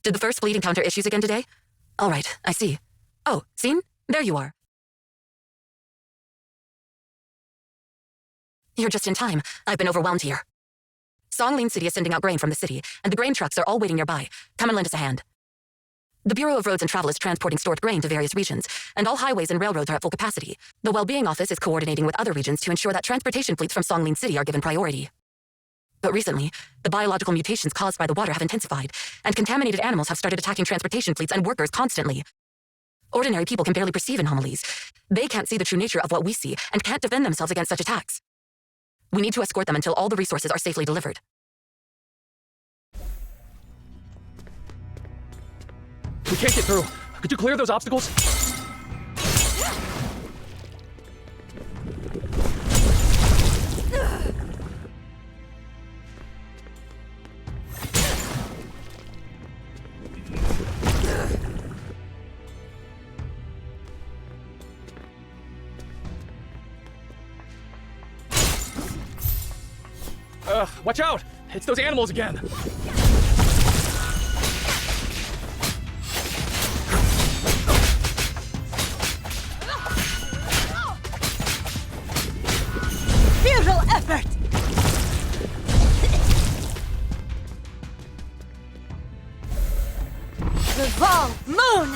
Did the first fleet encounter issues again today? All right, I see. Oh, Scene? There you are. You're just in time. I've been overwhelmed here. Songlin City is sending out grain from the city, and the grain trucks are all waiting nearby. Come and lend us a hand. The Bureau of Roads and Travel is transporting stored grain to various regions, and all highways and railroads are at full capacity. The Well-Being Office is coordinating with other regions to ensure that transportation fleets from Songlin City are given priority. But recently, the biological mutations caused by the water have intensified, and contaminated animals have started attacking transportation fleets and workers constantly. Ordinary people can barely perceive anomalies. They can't see the true nature of what we see, and can't defend themselves against such attacks. We need to escort them until all the resources are safely delivered. We can't get through. Could you clear those obstacles? Watch out! It's those animals again! Futile effort! Revolve, moon!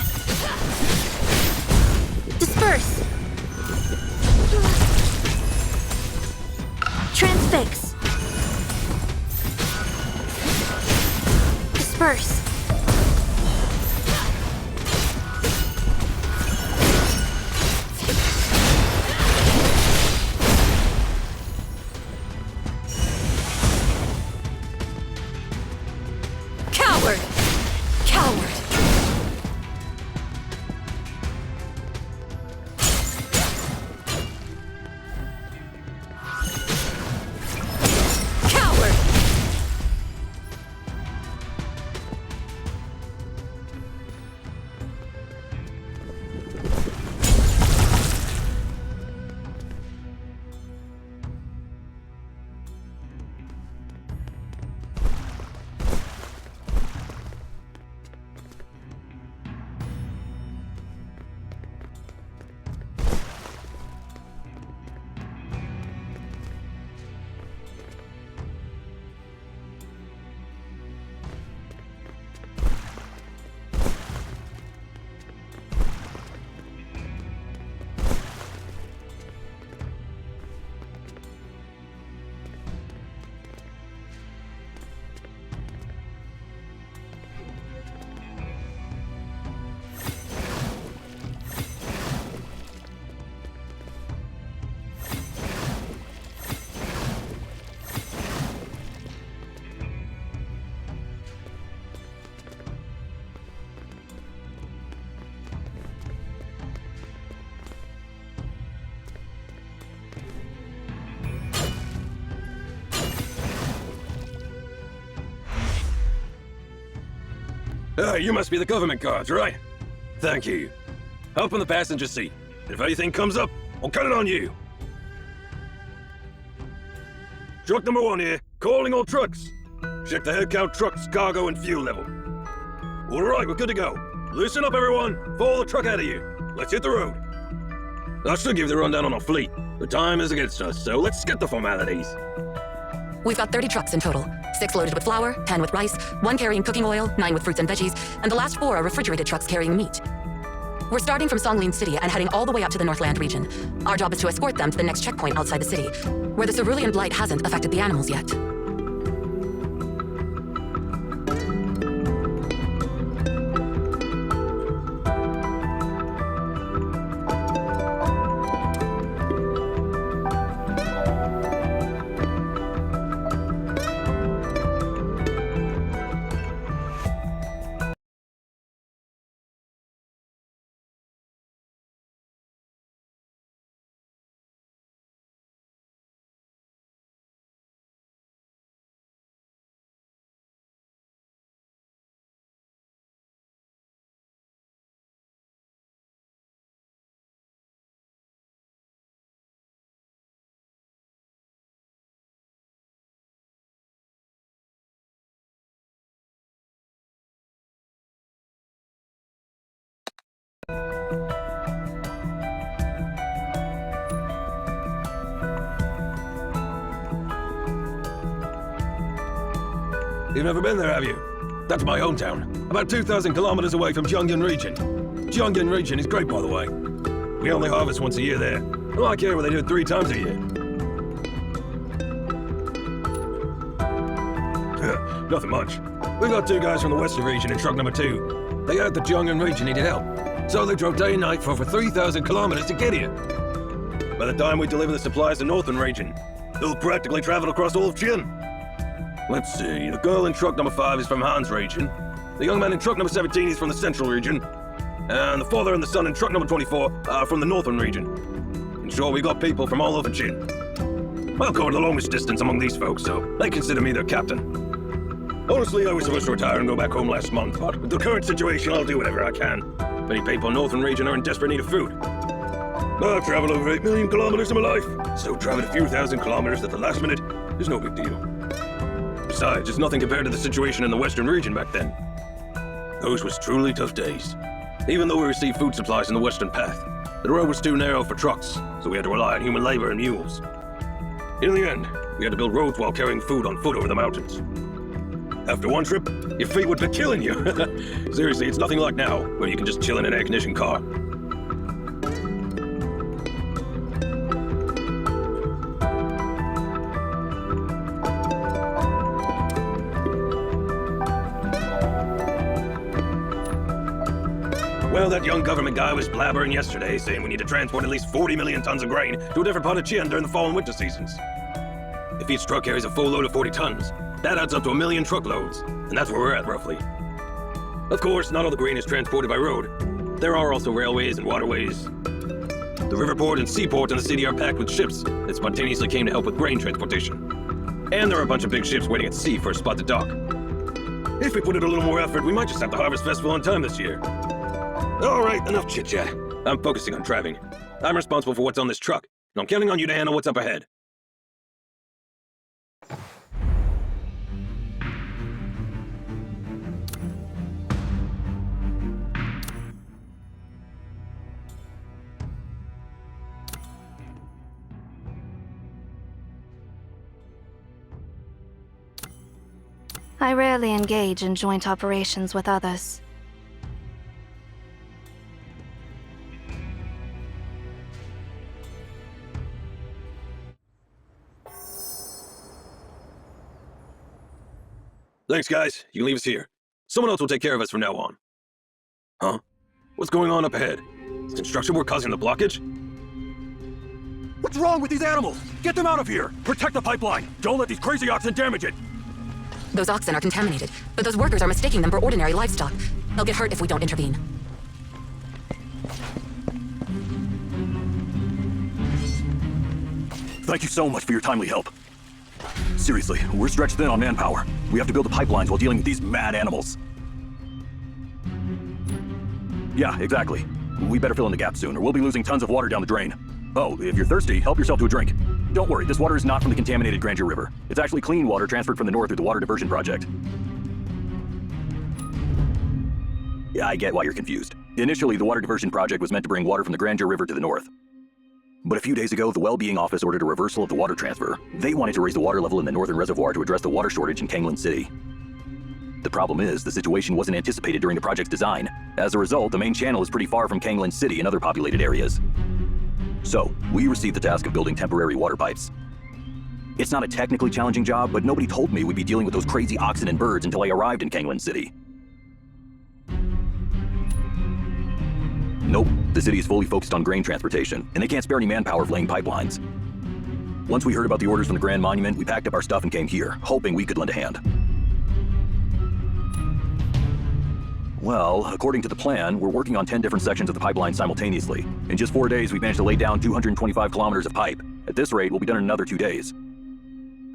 Disperse. Transfix. Disperse. Coward! Coward! Coward! You must be the government guards, right? Thank you. Help in the passenger seat. If anything comes up, I'll cut it on you. Truck number 1 here, calling all trucks. Check the head count, trucks, cargo, and fuel level. All right, we're good to go. Listen up, everyone. Follow the truck ahead of you. Let's hit the road. I should give the rundown on our fleet. The time is against us, so let's get the formalities. We've got 30 trucks in total. 6 loaded with flour, 10 with rice, 1 carrying cooking oil, 9 with fruits and veggies, and the last 4 are refrigerated trucks carrying meat. We're starting from Songlin City and heading all the way up to the Northland region. Our job is to escort them to the next checkpoint outside the city, where the Cerulean Blight hasn't affected the animals yet. You've never been there, have you? That's my hometown, about 2,000 kilometers away from Jiangyan region. Jiangyan region is great, by the way. We only harvest once a year there. I like here where they do it 3 times a year. Nothing much. We got 2 guys from the western region in truck number 2. They heard the Jiangyan region needed help, so they drove day and night for over 3,000 kilometers to get here. By the time we deliver the supplies to northern region, they'll practically travel across all of Jin. Let's see, the girl in truck number 5 is from Han's region, the young man in truck number 17 is from the central region, and the father and the son in truck number 24 are from the northern region. In short, we got people from all over Jin. I'll cover the longest distance among these folks, so they consider me their captain. Honestly, I was supposed to retire and go back home last month, but with the current situation, I'll do whatever I can. Many people in northern region are in desperate need of food. I've traveled over 8 million kilometers in my life, so driving a few thousand kilometers at the last minute is no big deal. Besides, it's nothing compared to the situation in the western region back then. Those was truly tough days. Even though we received food supplies in the western path, the road was too narrow for trucks, so we had to rely on human labor and mules. In the end, we had to build roads while carrying food on foot over the mountains. After one trip, your feet would be killing you. Seriously, it's nothing like now, where you can just chill in an air-conditioned car. Well, that young government guy was blabbering yesterday, saying we need to transport at least 40 million tons of grain to a different part of Qian during the fall and winter seasons. If each truck carries a full load of 40 tons, that adds up to 1 million truckloads, and that's where we're at, roughly. Of course, not all the grain is transported by road. There are also railways and waterways. The riverport and seaport in the city are packed with ships that spontaneously came to help with grain transportation. And there are a bunch of big ships waiting at sea for a spot to dock. If we put in a little more effort, we might just have the Harvest Festival on time this year. All right, enough chit-chat. I'm focusing on driving. I'm responsible for what's on this truck, and I'm counting on you to handle what's up ahead. I rarely engage in joint operations with others. Thanks, guys. You can leave us here. Someone else will take care of us from now on. Huh? What's going on up ahead? Is construction work causing the blockage? What's wrong with these animals? Get them out of here! Protect the pipeline! Don't let these crazy oxen damage it! Those oxen are contaminated, but those workers are mistaking them for ordinary livestock. They'll get hurt if we don't intervene. Thank you so much for your timely help. Seriously, we're stretched thin on manpower. We have to build the pipelines while dealing with these mad animals. Yeah, exactly. We better fill in the gap soon, or we'll be losing tons of water down the drain. Oh, if you're thirsty, help yourself to a drink. Don't worry, this water is not from the contaminated Grandeur River. It's actually clean water transferred from the north through the Water Diversion Project. Yeah, I get why you're confused. Initially, the Water Diversion Project was meant to bring water from the Grandeur River to the north. But a few days ago, the Well-Being Office ordered a reversal of the water transfer. They wanted to raise the water level in the northern reservoir to address the water shortage in Kanglin City. The problem is, the situation wasn't anticipated during the project's design. As a result, the main channel is pretty far from Kanglin City and other populated areas. So, we received the task of building temporary water pipes. It's not a technically challenging job, but nobody told me we'd be dealing with those crazy oxen and birds until I arrived in Kanglin City. Nope, the city is fully focused on grain transportation, and they can't spare any manpower for laying pipelines. Once we heard about the orders from the Grand Monument, we packed up our stuff and came here, hoping we could lend a hand. Well, according to the plan, we're working on 10 different sections of the pipeline simultaneously. In just 4 days, we've managed to lay down 225 kilometers of pipe. At this rate, we'll be done in another 2 days.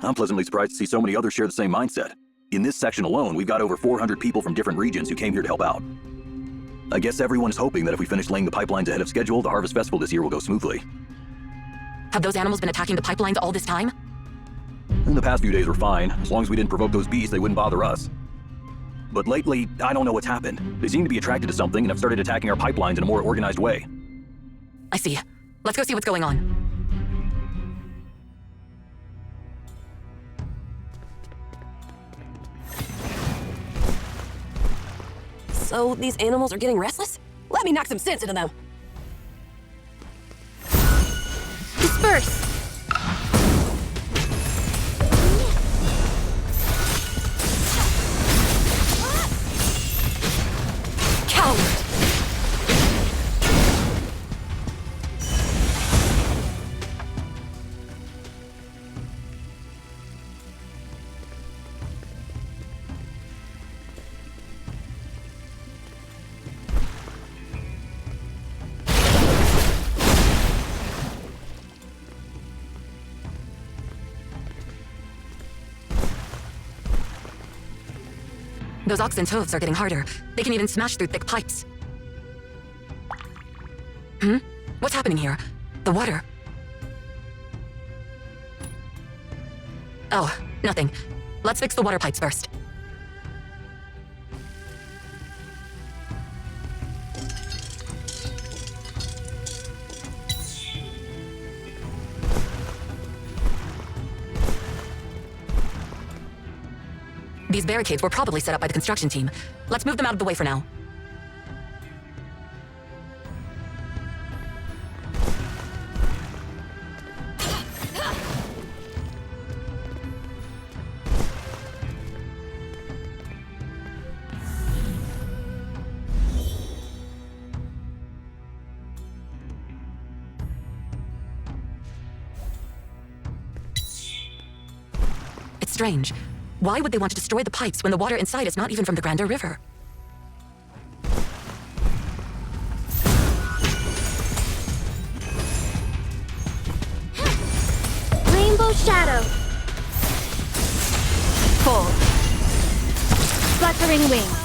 I'm pleasantly surprised to see so many others share the same mindset. In this section alone, we've got over 400 people from different regions who came here to help out. I guess everyone is hoping that if we finish laying the pipelines ahead of schedule, the Harvest Festival this year will go smoothly. Have those animals been attacking the pipelines all this time? In the past few days were fine. As long as we didn't provoke those beasts, they wouldn't bother us. But lately, I don't know what's happened. They seem to be attracted to something and have started attacking our pipelines in a more organized way. I see. Let's go see what's going on. So these animals are getting restless? Let me knock some sense into them. Disperse! Coward! Those oxen's hooves are getting harder. They can even smash through thick pipes. What's happening here? The water. Oh, nothing. Let's fix the water pipes first. These barricades were probably set up by the construction team. Let's move them out of the way for now. It's strange. Why would they want to destroy the pipes when the water inside is not even from the Grandeur River? Rainbow Shadow. Fold. Fluttering wings.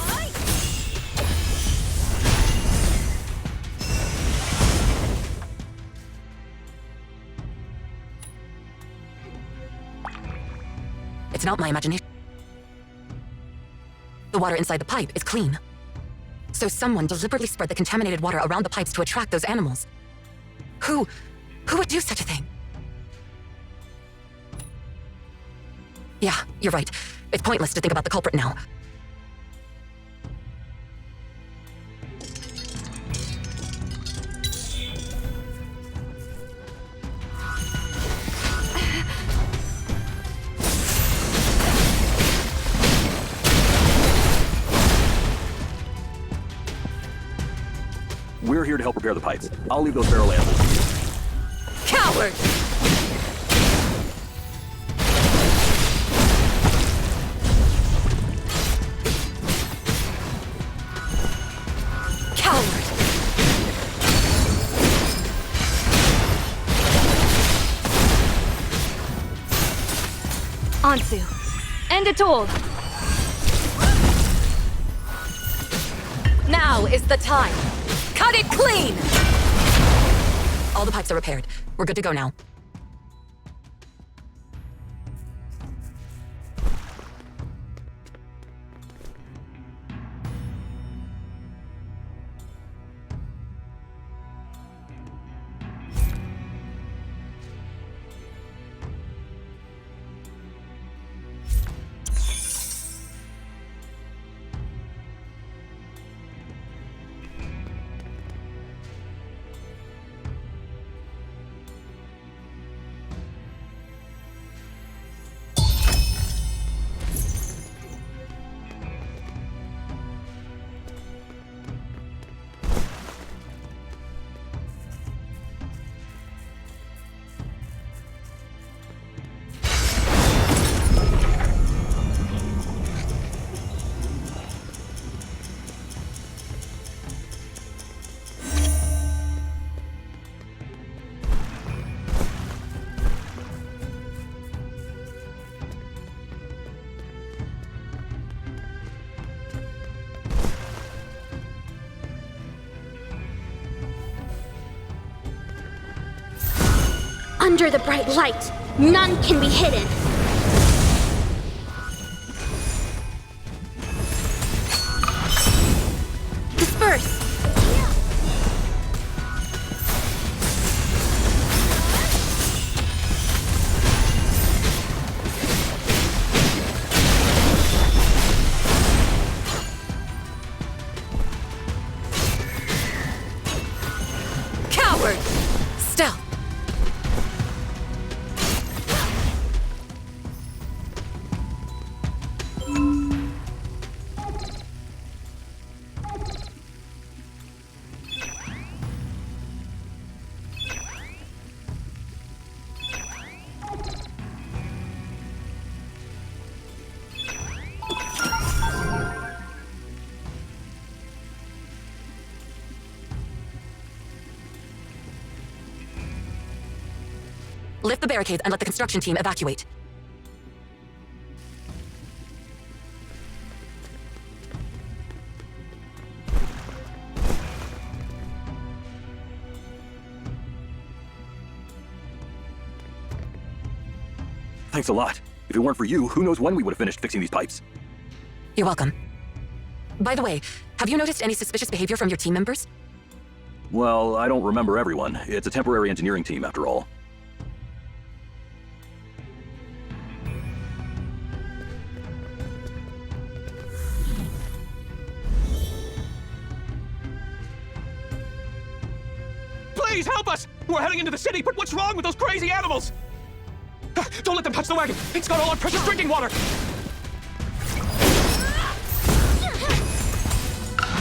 It's not my imagination. The water inside the pipe is clean. So someone deliberately spread the contaminated water around the pipes to attract those animals. Who would do such a thing? Yeah, you're right. It's pointless to think about the culprit now. We're here to help repair the pipes. I'll leave those feral animals to you. Coward! Coward! Ansu. End it all. Now is the time. Cut it clean! All the pipes are repaired. We're good to go now. Under the bright light, none can be hidden. Disperse! Lift the barricades and let the construction team evacuate. Thanks a lot. If it weren't for you, who knows when we would have finished fixing these pipes. You're welcome. By the way, have you noticed any suspicious behavior from your team members? Well, I don't remember everyone. It's a temporary engineering team, after all. Please help us! We're heading into the city, but what's wrong with those crazy animals? Don't let them touch the wagon! It's got all our precious drinking water!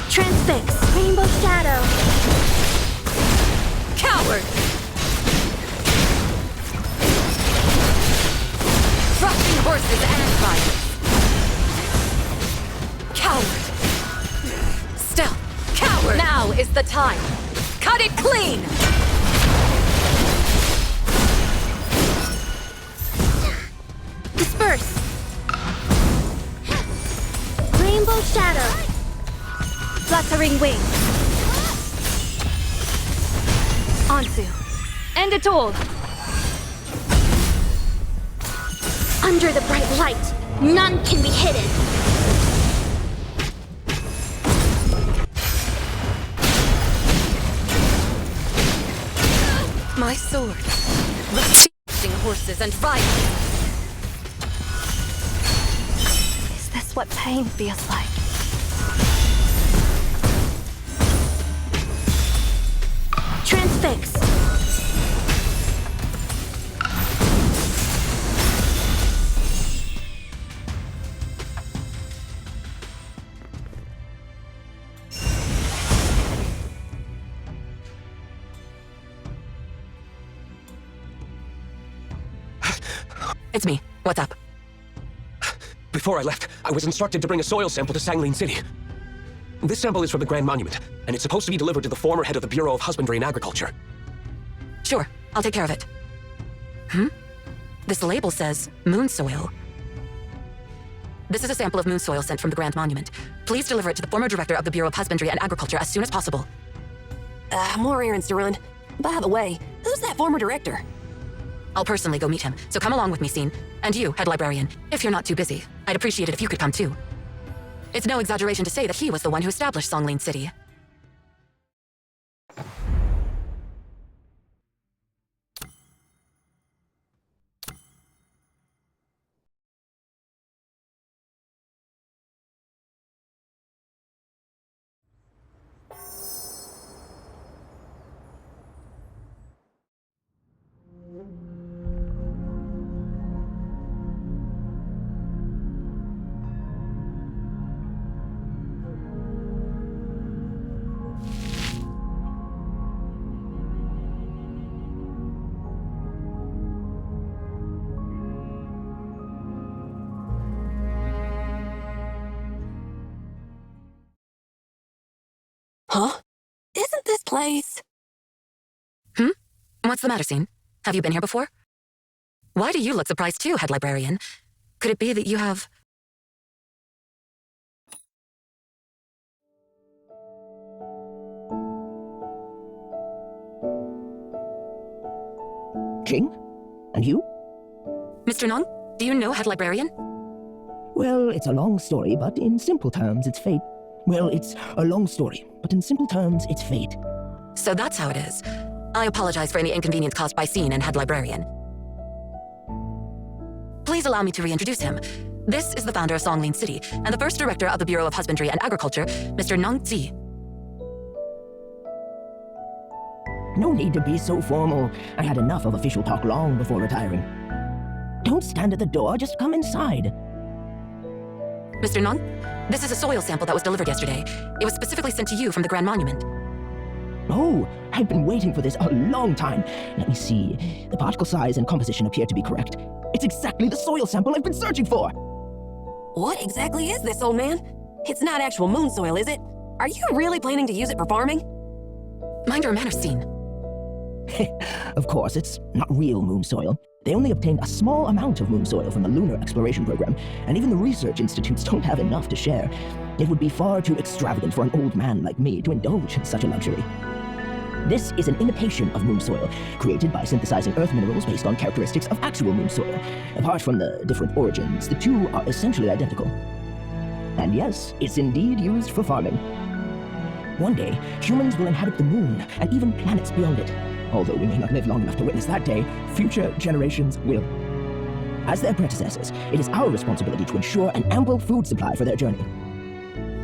Transfix, Rainbow Shadow. Coward! Trusting horses and riders. Coward! Still, coward! Now is the time! Cut it clean! Disperse. Rainbow Shadow. Fluttering Wing. Ansu. End it all. Under the bright light, none can be hidden. My sword. Refusing horses and riders. Is this what pain feels like? Transfix. It's me. What's up? Before I left, I was instructed to bring a soil sample to Sanglin City. This sample is from the Grand Monument, and it's supposed to be delivered to the former head of the Bureau of Husbandry and Agriculture. Sure, I'll take care of it. This label says moon soil. This is a sample of moon soil sent from the Grand Monument. Please deliver it to the former director of the Bureau of Husbandry and Agriculture as soon as possible. More errands to run. By the way, who's that former director? I'll personally go meet him, so come along with me, Scene. And you, head librarian, if you're not too busy. I'd appreciate it if you could come too. It's no exaggeration to say that he was the one who established Songlin City. Huh? Isn't this place... What's the matter, Scene? Have you been here before? Why do you look surprised too, head librarian? Could it be that you have... Jing? And you? Mr. Nong, do you know head librarian? Well, it's a long story, but in simple terms, it's fate. Well, it's a long story, but in simple terms, it's fate. So that's how it is. I apologize for any inconvenience caused by Scene and head librarian. Please allow me to reintroduce him. This is the founder of Songlin City, and the first director of the Bureau of Husbandry and Agriculture, Mr. Nong Zi. No need to be so formal. I had enough of official talk long before retiring. Don't stand at the door, just come inside. Mr. Nong, this is a soil sample that was delivered yesterday. It was specifically sent to you from the Grand Monument. Oh, I've been waiting for this a long time. Let me see. The particle size and composition appear to be correct. It's exactly the soil sample I've been searching for. What exactly is this, old man? It's not actual moon soil, is it? Are you really planning to use it for farming? Mind your manners, Scene. Of course, it's not real moon soil. They only obtained a small amount of moon soil from the Lunar Exploration Program, and even the research institutes don't have enough to share. It would be far too extravagant for an old man like me to indulge in such a luxury. This is an imitation of moon soil, created by synthesizing earth minerals based on characteristics of actual moon soil. Apart from the different origins, the two are essentially identical. And yes, it's indeed used for farming. One day, humans will inhabit the moon and even planets beyond it. Although we may not live long enough to witness that day, future generations will. As their predecessors, it is our responsibility to ensure an ample food supply for their journey.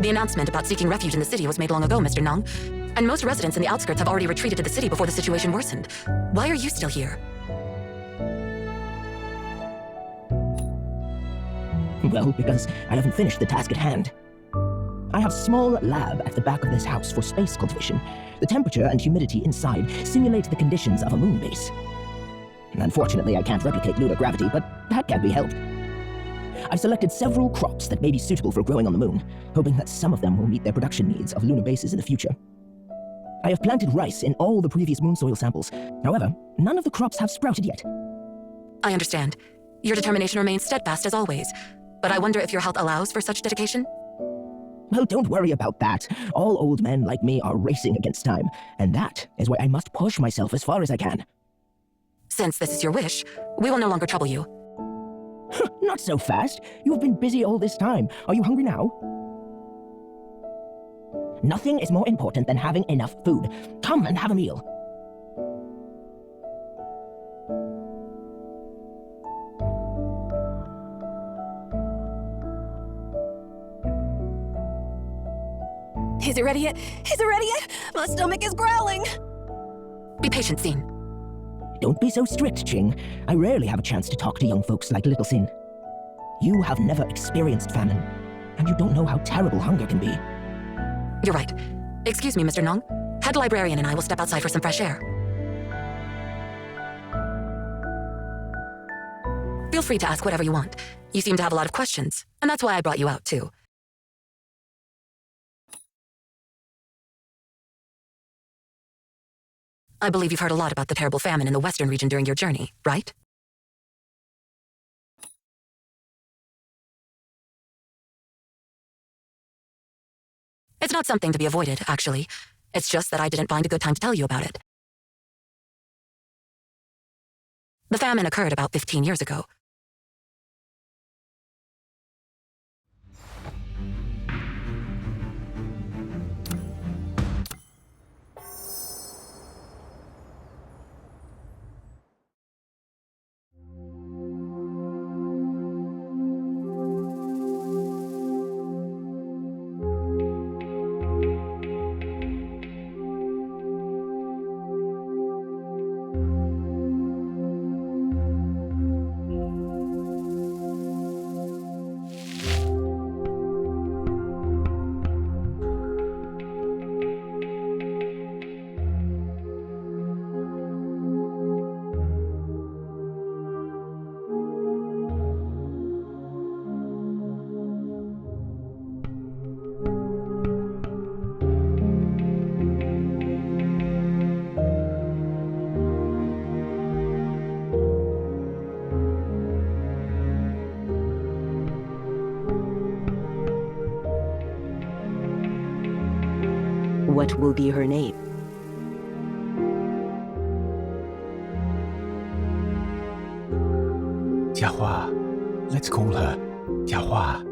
The announcement about seeking refuge in the city was made long ago, Mr. Nong, and most residents in the outskirts have already retreated to the city before the situation worsened. Why are you still here? Well, because I haven't finished the task at hand. I have a small lab at the back of this house for space cultivation. The temperature and humidity inside simulate the conditions of a moon base. Unfortunately, I can't replicate lunar gravity, but that can't be helped. I've selected several crops that may be suitable for growing on the moon, hoping that some of them will meet their production needs of lunar bases in the future. I have planted rice in all the previous moon soil samples. However, none of the crops have sprouted yet. I understand. Your determination remains steadfast as always, but I wonder if your health allows for such dedication? Well, don't worry about that. All old men like me are racing against time, and that is why I must push myself as far as I can. Since this is your wish, we will no longer trouble you. Not so fast. You've been busy all this time. Are you hungry now? Nothing is more important than having enough food. Come and have a meal. Is it ready yet? Is it ready yet? My stomach is growling. Be patient, Xin. Don't be so strict, Ching. I rarely have a chance to talk to young folks like Little Sin. You have never experienced famine, and you don't know how terrible hunger can be. You're right. Excuse me, Mr. Nong. Head librarian and I will step outside for some fresh air. Feel free to ask whatever you want. You seem to have a lot of questions, and that's why I brought you out, too. I believe you've heard a lot about the terrible famine in the western region during your journey, right? It's not something to be avoided, actually. It's just that I didn't find a good time to tell you about it. The famine occurred about 15 years ago. What will be her name? Jiahua, let's call her Jiahua.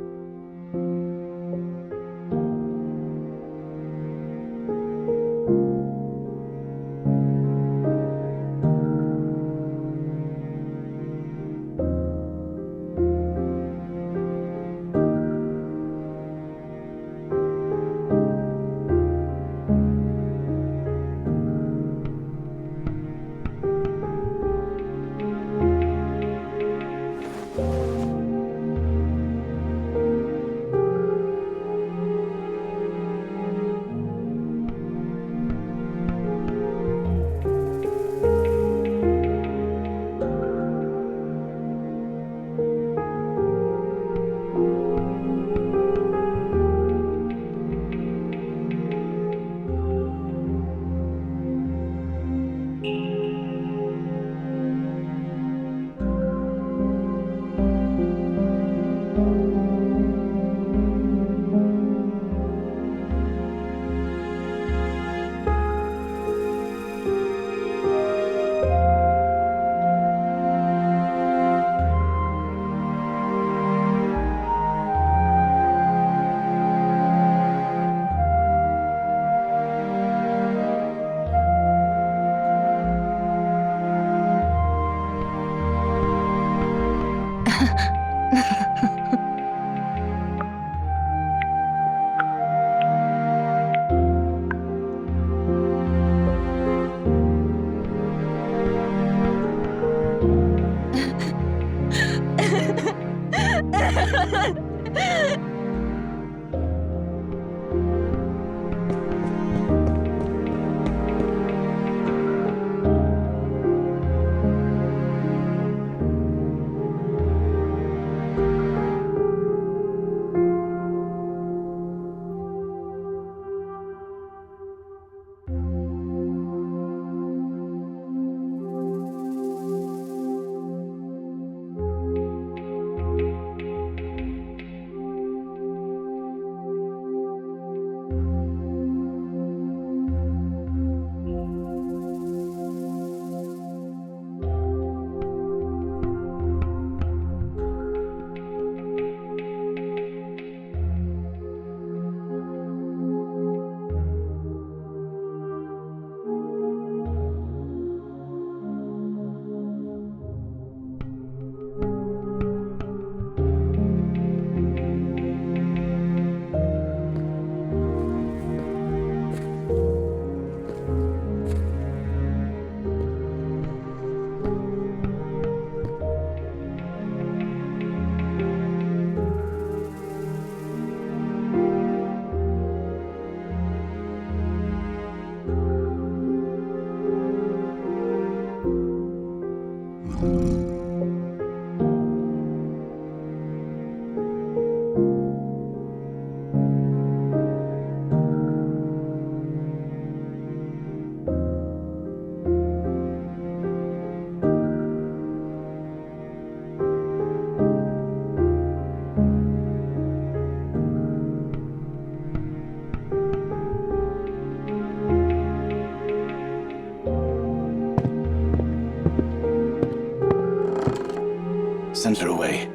Sent her away.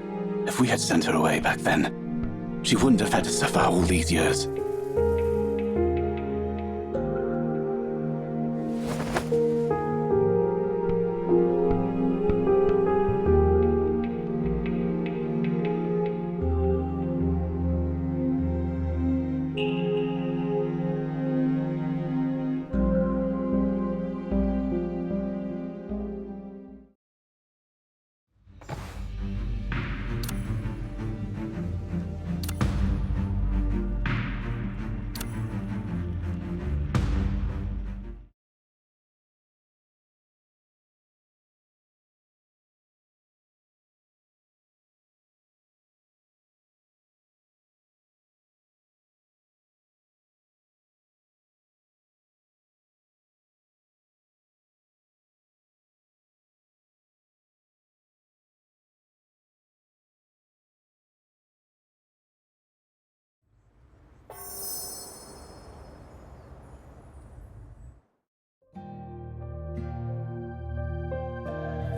If we had sent her away back then, she wouldn't have had to suffer all these years.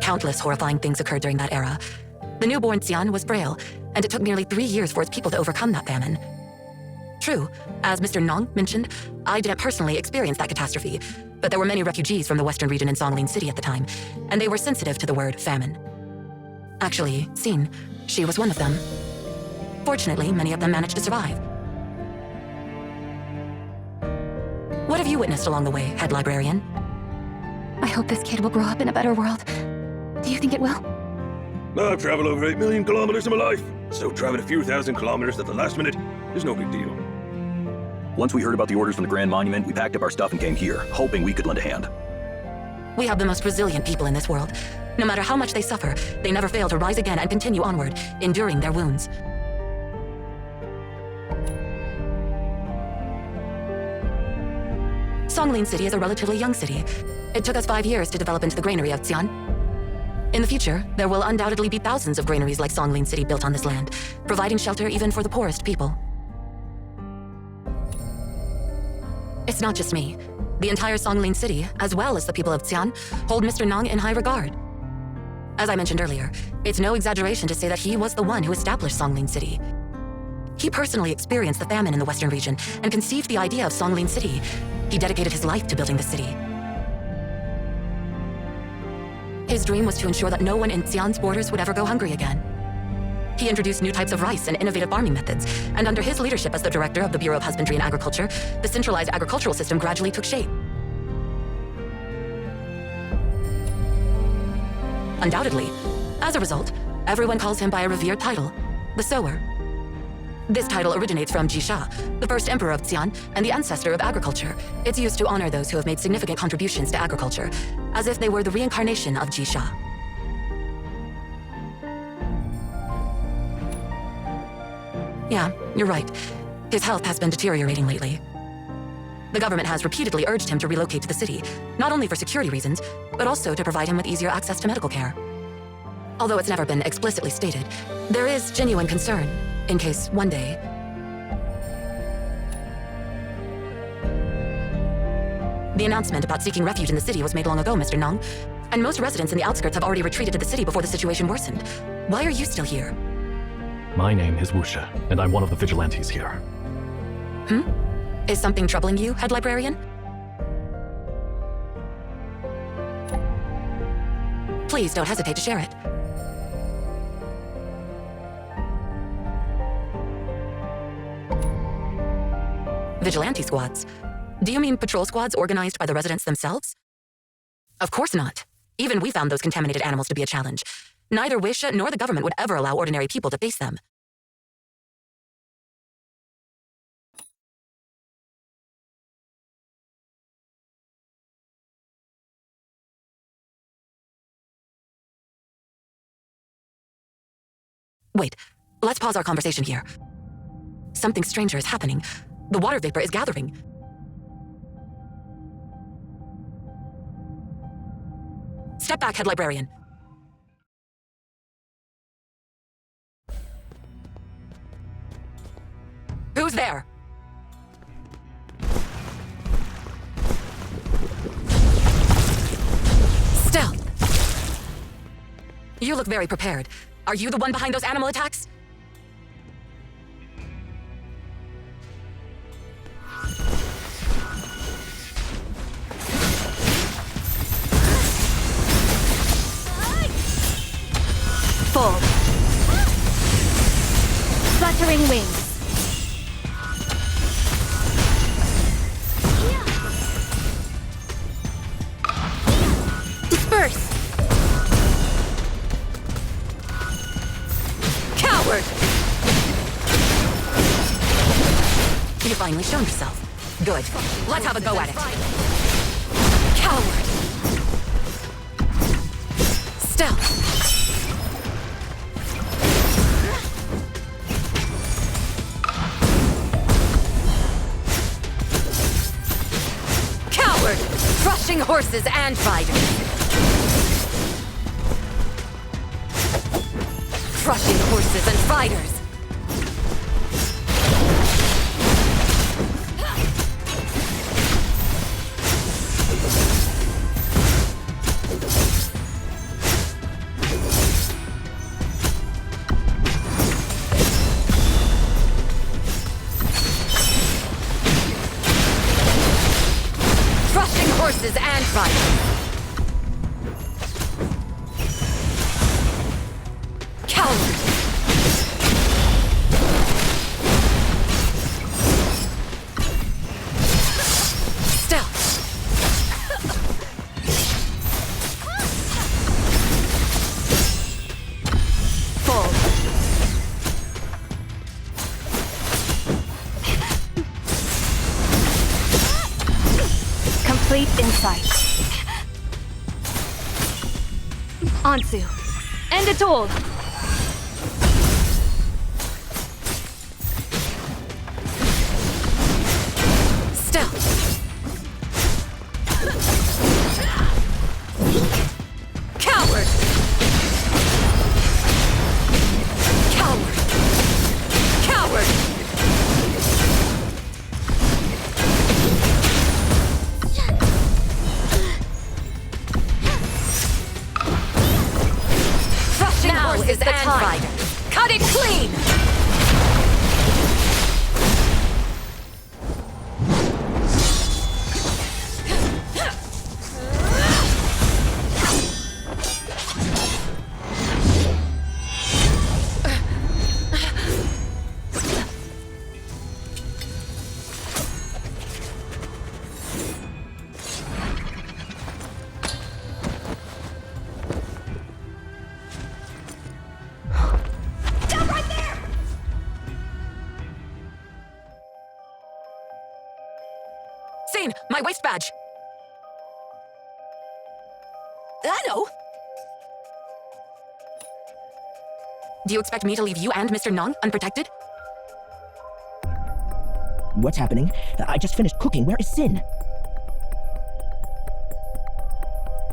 Countless horrifying things occurred during that era. The newborn Xian was frail, and it took nearly 3 years for its people to overcome that famine. True, as Mr. Nong mentioned, I didn't personally experience that catastrophe, but there were many refugees from the western region in Songlin City at the time, and they were sensitive to the word famine. Actually, Xin, she was one of them. Fortunately, many of them managed to survive. What have you witnessed along the way, head librarian? I hope this kid will grow up in a better world. Do you think it will? I've traveled over 8 million kilometers in my life, so traveling a few thousand kilometers at the last minute is no big deal. Once we heard about the orders from the Grand Monument, we packed up our stuff and came here, hoping we could lend a hand. We have the most resilient people in this world. No matter how much they suffer, they never fail to rise again and continue onward, enduring their wounds. Songlin City is a relatively young city. It took us 5 years to develop into the granary of Xian. In the future, there will undoubtedly be thousands of granaries like Songlin City built on this land, providing shelter even for the poorest people. It's not just me. The entire Songlin City, as well as the people of Xi'an, hold Mr. Nong in high regard. As I mentioned earlier, it's no exaggeration to say that he was the one who established Songlin City. He personally experienced the famine in the western region and conceived the idea of Songlin City. He dedicated his life to building the city. His dream was to ensure that no one in Xi'an's borders would ever go hungry again. He introduced new types of rice and innovative farming methods, and under his leadership as the director of the Bureau of Husbandry and Agriculture, the centralized agricultural system gradually took shape. Undoubtedly, as a result, everyone calls him by a revered title, the Sower. This title originates from Jisha, the first emperor of Xi'an and the ancestor of agriculture. It's used to honor those who have made significant contributions to agriculture, as if they were the reincarnation of Jisha. Yeah, you're right. His health has been deteriorating lately. The government has repeatedly urged him to relocate to the city, not only for security reasons, but also to provide him with easier access to medical care. Although it's never been explicitly stated, there is genuine concern, in case one day... The announcement about seeking refuge in the city was made long ago, Mr. Nong, and most residents in the outskirts have already retreated to the city before the situation worsened. Why are you still here? My name is Wuxia, and I'm one of the vigilantes here. Is something troubling you, head librarian? Please don't hesitate to share it. Vigilante squads? Do you mean patrol squads organized by the residents themselves? Of course not. Even we found those contaminated animals to be a challenge. Neither Weisha nor the government would ever allow ordinary people to face them. Wait, let's pause our conversation here. Something stranger is happening. The water vapor is gathering. Step back, head librarian. Who's there? Stealth. You look very prepared. Are you the one behind those animal attacks? Fall. Fluttering wings. Disperse. Coward! You've finally shown yourself. Good. Let's have a go at it. Coward! Stealth. Coward! Crushing horses and riders. Crushing horses and riders. Crushing horses and riders. Coward! Stealth! Fall. Complete insight. Anzu. End it all! Coward! Jane, my waist badge! I know! Do you expect me to leave you and Mr. Nong unprotected? What's happening? I just finished cooking. Where is Sin?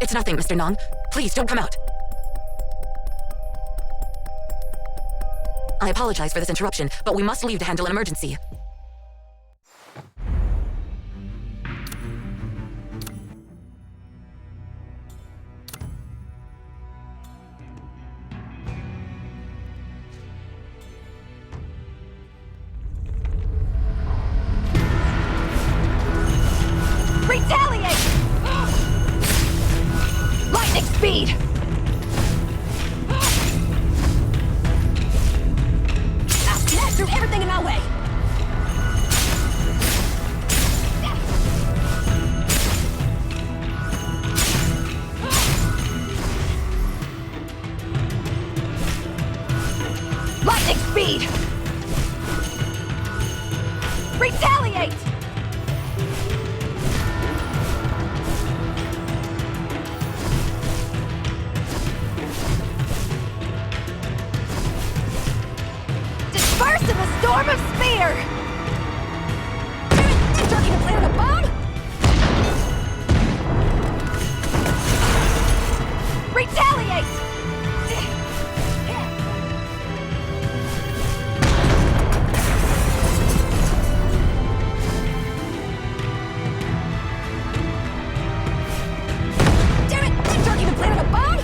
It's nothing, Mr. Nong. Please, don't come out. I apologize for this interruption, but we must leave to handle an emergency. Retaliate! Lightning speed! I'll smash through everything in my way! Lightning speed! Retaliate! Disperse in the storm of spear! This turkey even planted a bomb? Retaliate! Damn it! This turkey even planted a bomb?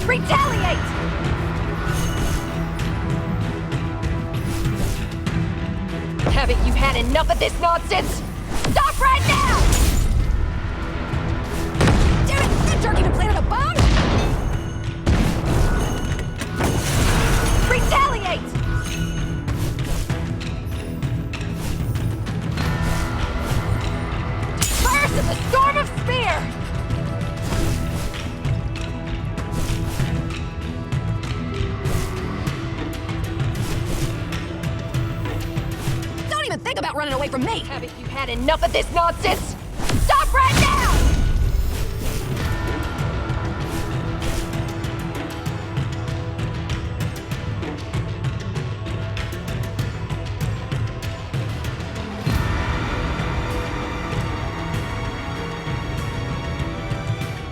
Retaliate! Haven't you had enough of this nonsense? Stop right now! Damn it! This turkey even planted a bomb? Retaliate! Disperse in the storm of spear! Don't even think about running away from me! Haven't you had enough of this nonsense? Stop right now!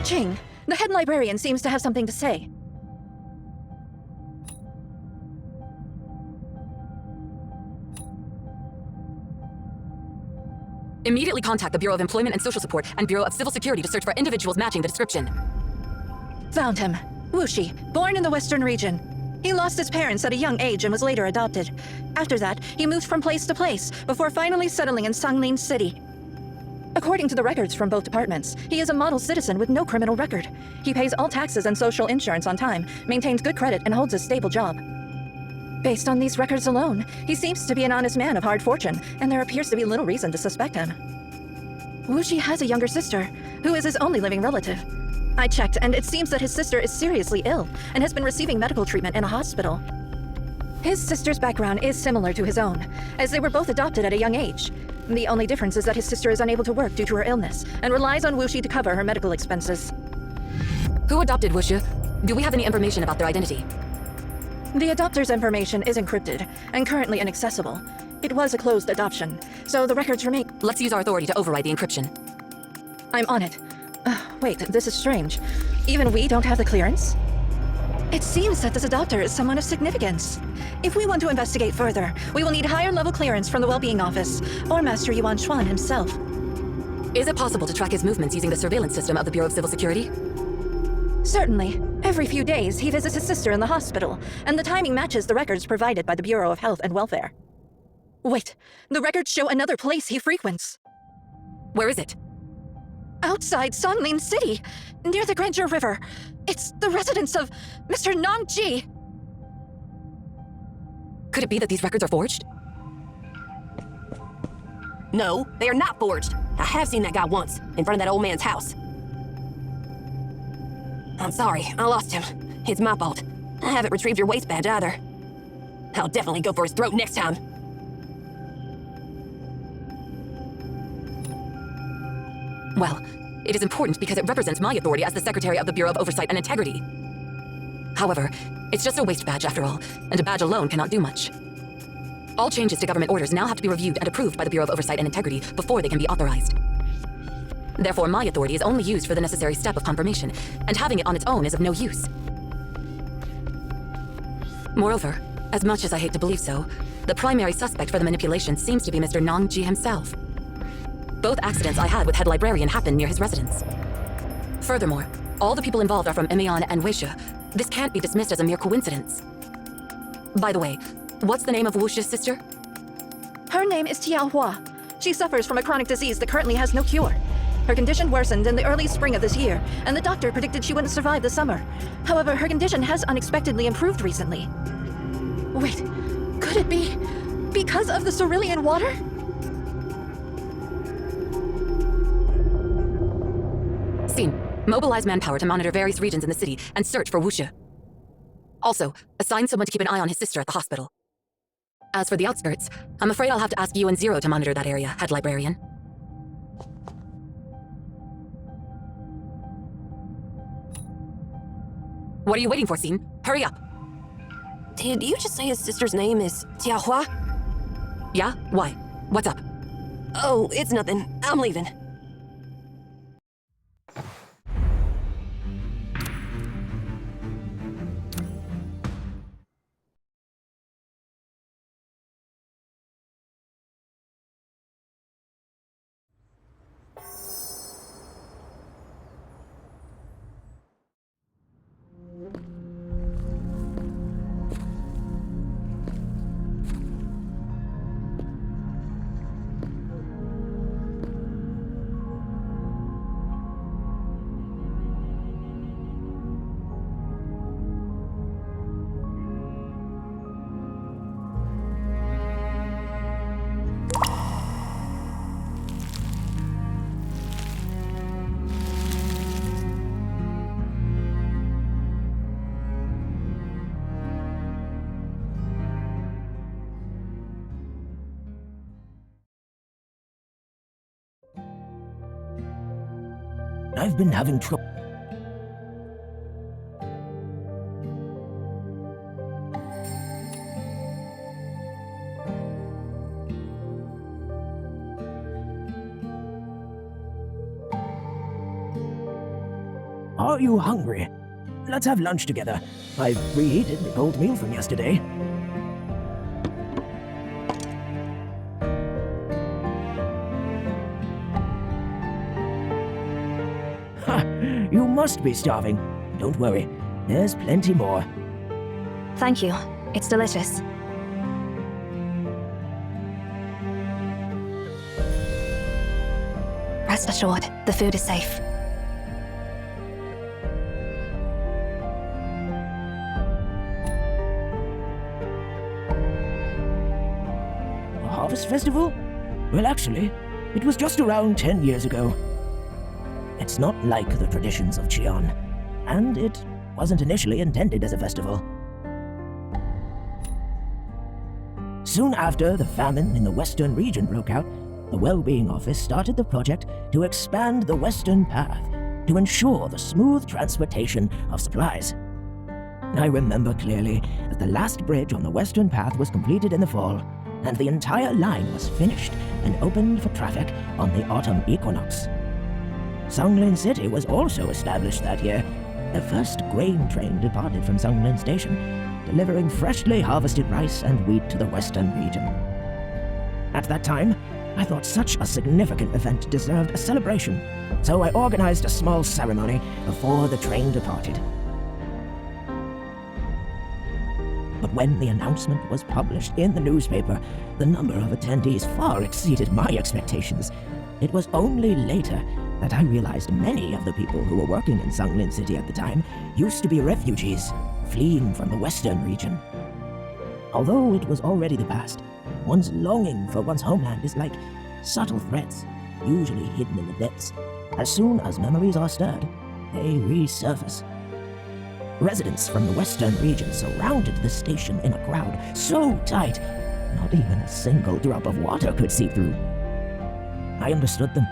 Ching, the head librarian seems to have something to say. Immediately contact the Bureau of Employment and Social Support and Bureau of Civil Security to search for individuals matching the description. Found him. Wuxi, born in the Western region. He lost his parents at a young age and was later adopted. After that, he moved from place to place before finally settling in Songlin City. According to the records from both departments, he is a model citizen with no criminal record. He pays all taxes and social insurance on time, maintains good credit, and holds a stable job. Based on these records alone, he seems to be an honest man of hard fortune, and there appears to be little reason to suspect him. Wuxi has a younger sister, who is his only living relative. I checked, and it seems that his sister is seriously ill and has been receiving medical treatment in a hospital. His sister's background is similar to his own, as they were both adopted at a young age. The only difference is that his sister is unable to work due to her illness and relies on Wuxi to cover her medical expenses. Who adopted Wuxi? Do we have any information about their identity? The adopter's information is encrypted and currently inaccessible. It was a closed adoption, so the records remain. Let's use our authority to override the encryption. I'm on it. Wait, this is strange. Even we don't have the clearance? It seems that this adopter is someone of significance. If we want to investigate further, we will need higher level clearance from the Wellbeing Office or Master Yuan Xuan himself. Is it possible to track his movements using the surveillance system of the Bureau of Civil Security? Certainly. Every few days, he visits his sister in the hospital, and the timing matches the records provided by the Bureau of Health and Welfare. Wait, the records show another place he frequents. Where is it? Outside Songlin City, near the Granger River. It's the residence of Mr. Nong Ji. Could it be that these records are forged? No, they are not forged. I have seen that guy once, in front of that old man's house. I'm sorry, I lost him. It's my fault. I haven't retrieved your waist badge either. I'll definitely go for his throat next time. Well, it is important because it represents my authority as the Secretary of the Bureau of Oversight and Integrity. However, it's just a waste badge after all, and a badge alone cannot do much. All changes to government orders now have to be reviewed and approved by the Bureau of Oversight and Integrity before they can be authorized. Therefore, my authority is only used for the necessary step of confirmation, and having it on its own is of no use. Moreover, as much as I hate to believe so, the primary suspect for the manipulation seems to be Mr. Nong Ji himself. Both accidents I had with Head Librarian happened near his residence. Furthermore, all the people involved are from Emian and Weisha. This can't be dismissed as a mere coincidence. By the way, what's the name of Wuxi's sister? Her name is Tia Hua. She suffers from a chronic disease that currently has no cure. Her condition worsened in the early spring of this year, and the doctor predicted she wouldn't survive the summer. However, her condition has unexpectedly improved recently. Wait, could it be because of the cerulean water? Scene. Mobilize manpower to monitor various regions in the city and search for Wuxia. Also, assign someone to keep an eye on his sister at the hospital. As for the outskirts, I'm afraid I'll have to ask you and Zero to monitor that area, Head Librarian. What are you waiting for, Scene? Hurry up! Did you just say his sister's name is Tia Hua? Yeah? Why? What's up? Oh, it's nothing. I'm leaving. I've been having trouble. Are you hungry? Let's have lunch together. I've reheated the cold meal from yesterday. Ha! You must be starving. Don't worry, there's plenty more. Thank you. It's delicious. Rest assured, the food is safe. A harvest festival? Well, actually, it was just around 10 years ago. It's not like the traditions of Qian, and it wasn't initially intended as a festival. Soon after the famine in the Western region broke out, the Well-Being Office started the project to expand the Western Path to ensure the smooth transportation of supplies. I remember clearly that the last bridge on the Western Path was completed in the fall, and the entire line was finished and opened for traffic on the autumn equinox. Songlin City was also established that year. The first grain train departed from Songlin Station, delivering freshly harvested rice and wheat to the Western region. At that time, I thought such a significant event deserved a celebration, so I organized a small ceremony before the train departed. But when the announcement was published in the newspaper, the number of attendees far exceeded my expectations. It was only later that I realized many of the people who were working in Songlin City at the time used to be refugees, fleeing from the Western region. Although it was already the past, one's longing for one's homeland is like subtle threads, usually hidden in the depths. As soon as memories are stirred, they resurface. Residents from the Western region surrounded the station in a crowd so tight, not even a single drop of water could seep through. I understood them.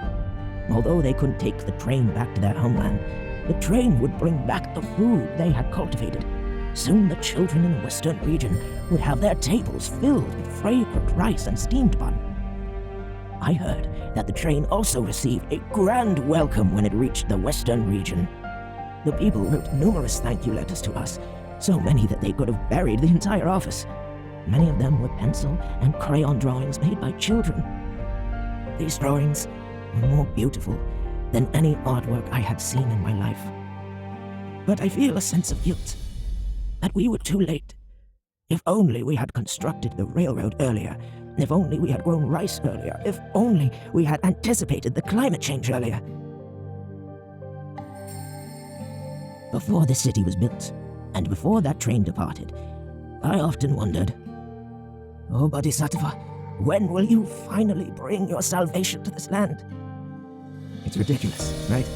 Although they couldn't take the train back to their homeland, the train would bring back the food they had cultivated. Soon the children in the western region would have their tables filled with fragrant rice and steamed bun. I heard that the train also received a grand welcome when it reached the western region. The people wrote numerous thank you letters to us, so many that they could have buried the entire office. Many of them were pencil and crayon drawings made by children. These drawings were more beautiful than any artwork I had seen in my life. But I feel a sense of guilt that we were too late. If only we had constructed the railroad earlier. If only we had grown rice earlier. If only we had anticipated the climate change earlier. Before the city was built, and before that train departed, I often wondered, "Oh, Bodhisattva, when will you finally bring your salvation to this land?" It's ridiculous, right?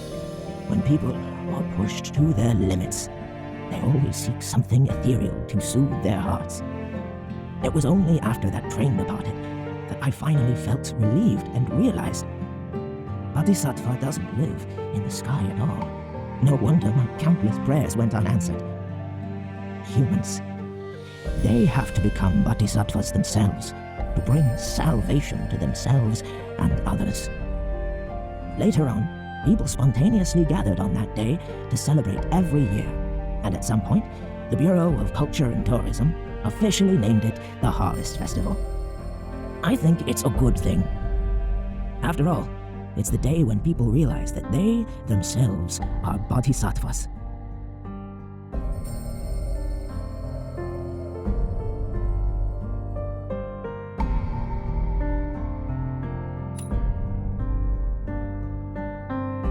When people are pushed to their limits, they always seek something ethereal to soothe their hearts. It was only after that train departed that I finally felt relieved and realized Bodhisattva doesn't live in the sky at all. No wonder my countless prayers went unanswered. Humans, they have to become bodhisattvas themselves to bring salvation to themselves and others. Later on, people spontaneously gathered on that day to celebrate every year, and at some point, the Bureau of Culture and Tourism officially named it the Harvest Festival. I think it's a good thing. After all, it's the day when people realize that they themselves are bodhisattvas.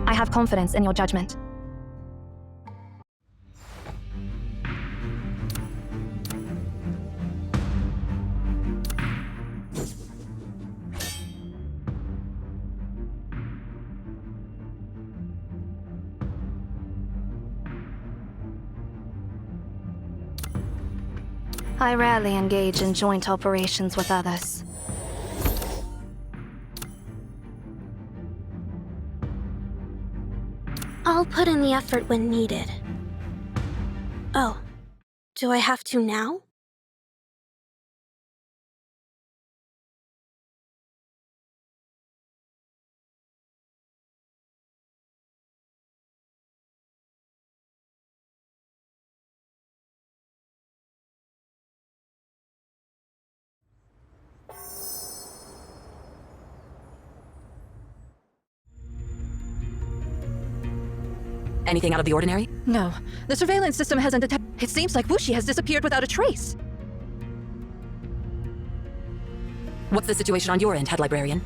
I have confidence in your judgment. I rarely engage in joint operations with others. I'll put in the effort when needed. Oh, do I have to now? Anything out of the ordinary? No. The surveillance system hasn't detected. It seems like Wuxi has disappeared without a trace. What's the situation on your end, Head Librarian?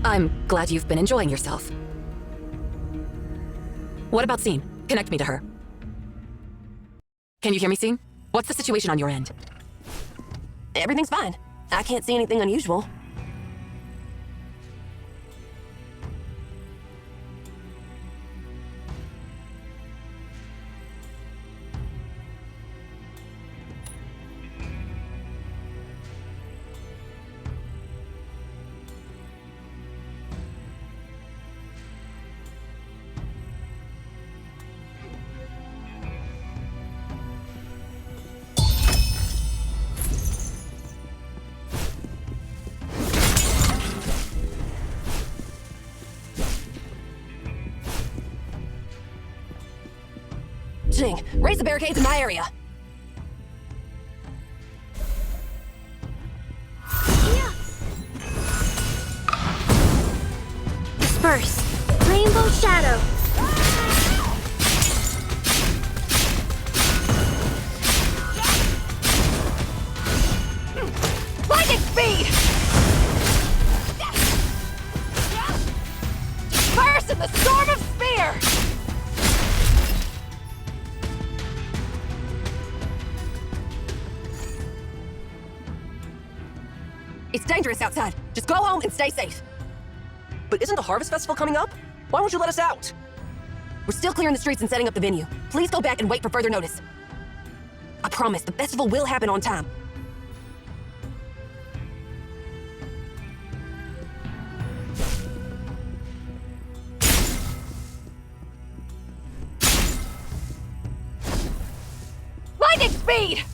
I'm glad you've been enjoying yourself. What about Scene? Connect me to her. Can you hear me, Scene? What's the situation on your end? Everything's fine. I can't see anything unusual. Jing, raise the barricades in my area. Disperse. Rainbow Shadow. Lightning speed! Disperse in the storm of spear! It's dangerous outside. Just go home and stay safe. But isn't the Harvest Festival coming up? Why won't you let us out? We're still clearing the streets and setting up the venue. Please go back and wait for further notice. I promise, the festival will happen on time. Lightning speed!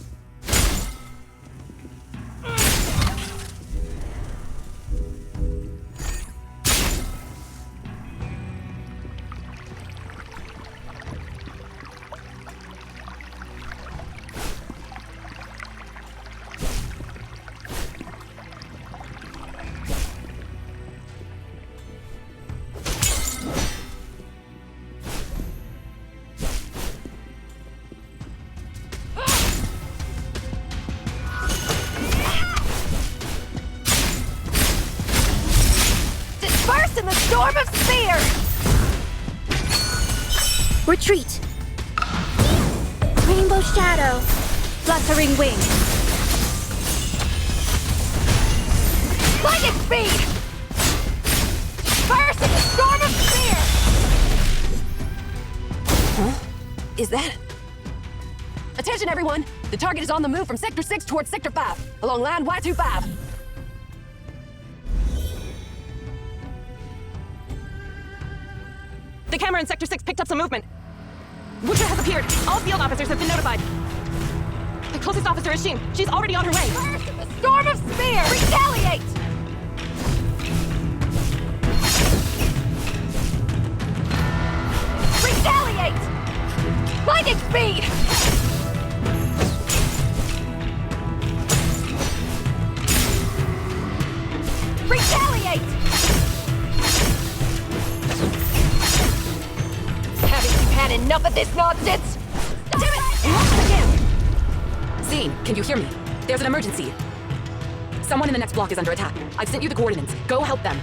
Disperse in the storm of spear! Retreat! Rainbow shadow! Fluttering wing! Lightning speed! Disperse in the storm of spear! Huh? Is that... Attention, everyone! The target is on the move from Sector 6 towards Sector 5, along line Y25. The camera in Sector 6 picked up some movement. Wuxia has appeared. All field officers have been notified. The closest officer is Xin. She's already on her way. Burst in the storm of spear! Retaliate! Retaliate! Lightning speed! Retaliate! Haven't you had enough of this nonsense? Damn it! We lost it again! Zane, can you hear me? There's an emergency. Someone in the next block is under attack. I've sent you the coordinates. Go help them.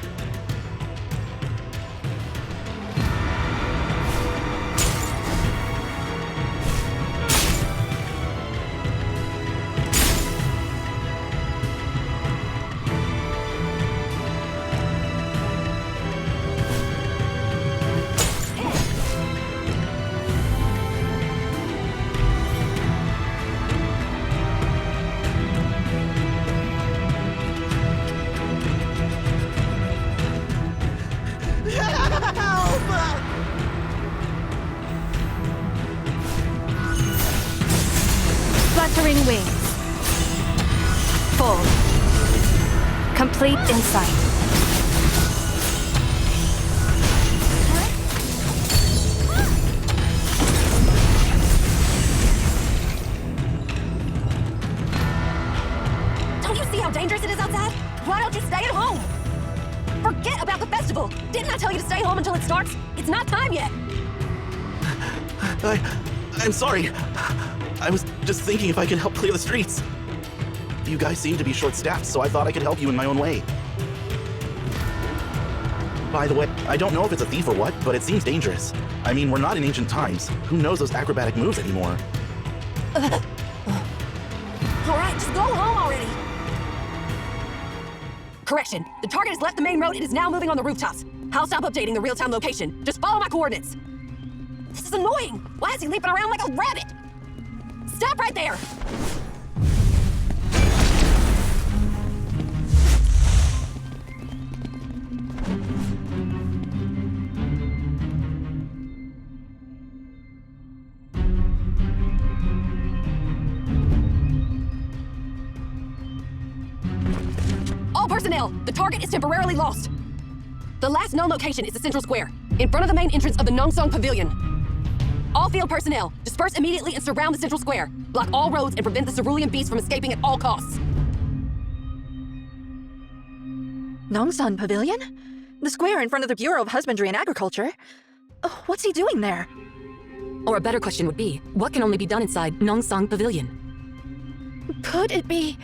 Fluttering wings. Full. Complete insight. Don't you see how dangerous it is outside? Why don't you stay at home? Forget about the festival! Didn't I tell you to stay home until it starts? It's not time yet! I'm sorry. I was just thinking if I could help clear the streets. You guys seem to be short-staffed, so I thought I could help you in my own way. By the way, I don't know if it's a thief or what, but it seems dangerous. I mean, we're not in ancient times. Who knows those acrobatic moves anymore? Alright, just go home already! Correction, the target has left the main road and is now moving on the rooftops. I'll stop updating the real-time location. Just follow my coordinates. This is annoying! Why is he leaping around like a rabbit? Stop right there! All personnel, the target is temporarily lost. The last known location is the Central Square, in front of the main entrance of the Nongsong Pavilion. All field personnel, disperse immediately and surround the Central Square. Block all roads and prevent the cerulean beast from escaping at all costs. Nongsong Pavilion? The square in front of the Bureau of Husbandry and Agriculture? Oh, what's he doing there? Or a better question would be, what can only be done inside Nongsong Pavilion? Could it be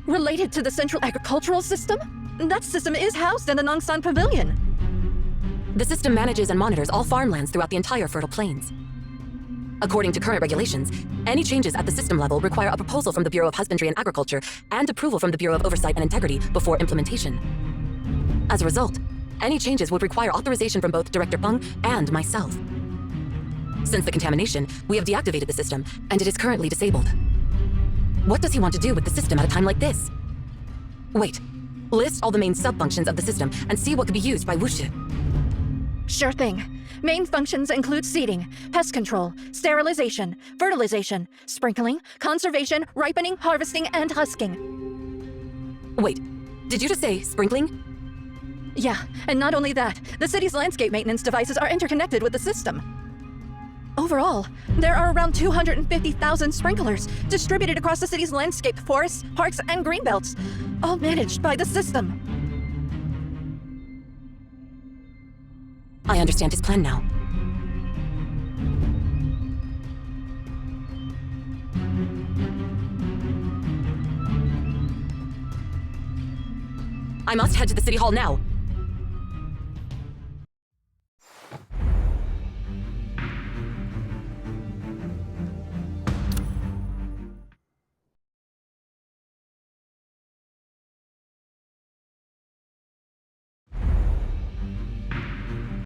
related to the Central Agricultural System? That system is housed in the Nongsong Pavilion. The system manages and monitors all farmlands throughout the entire Fertile Plains. According to current regulations, any changes at the system level require a proposal from the Bureau of Husbandry and Agriculture and approval from the Bureau of Oversight and Integrity before implementation. As a result, any changes would require authorization from both Director Feng and myself. Since the contamination, we have deactivated the system, and it is currently disabled. What does he want to do with the system at a time like this? Wait. List all the main sub-functions of the system and see what could be used by Wuxi. Sure thing. Main functions include seeding, pest control, sterilization, fertilization, sprinkling, conservation, ripening, harvesting, and husking. Wait, did you just say sprinkling? Yeah, and not only that, the city's landscape maintenance devices are interconnected with the system. Overall, there are around 250,000 sprinklers distributed across the city's landscape, forests, parks, and greenbelts, all managed by the system. I understand his plan now. I must head to the City Hall now.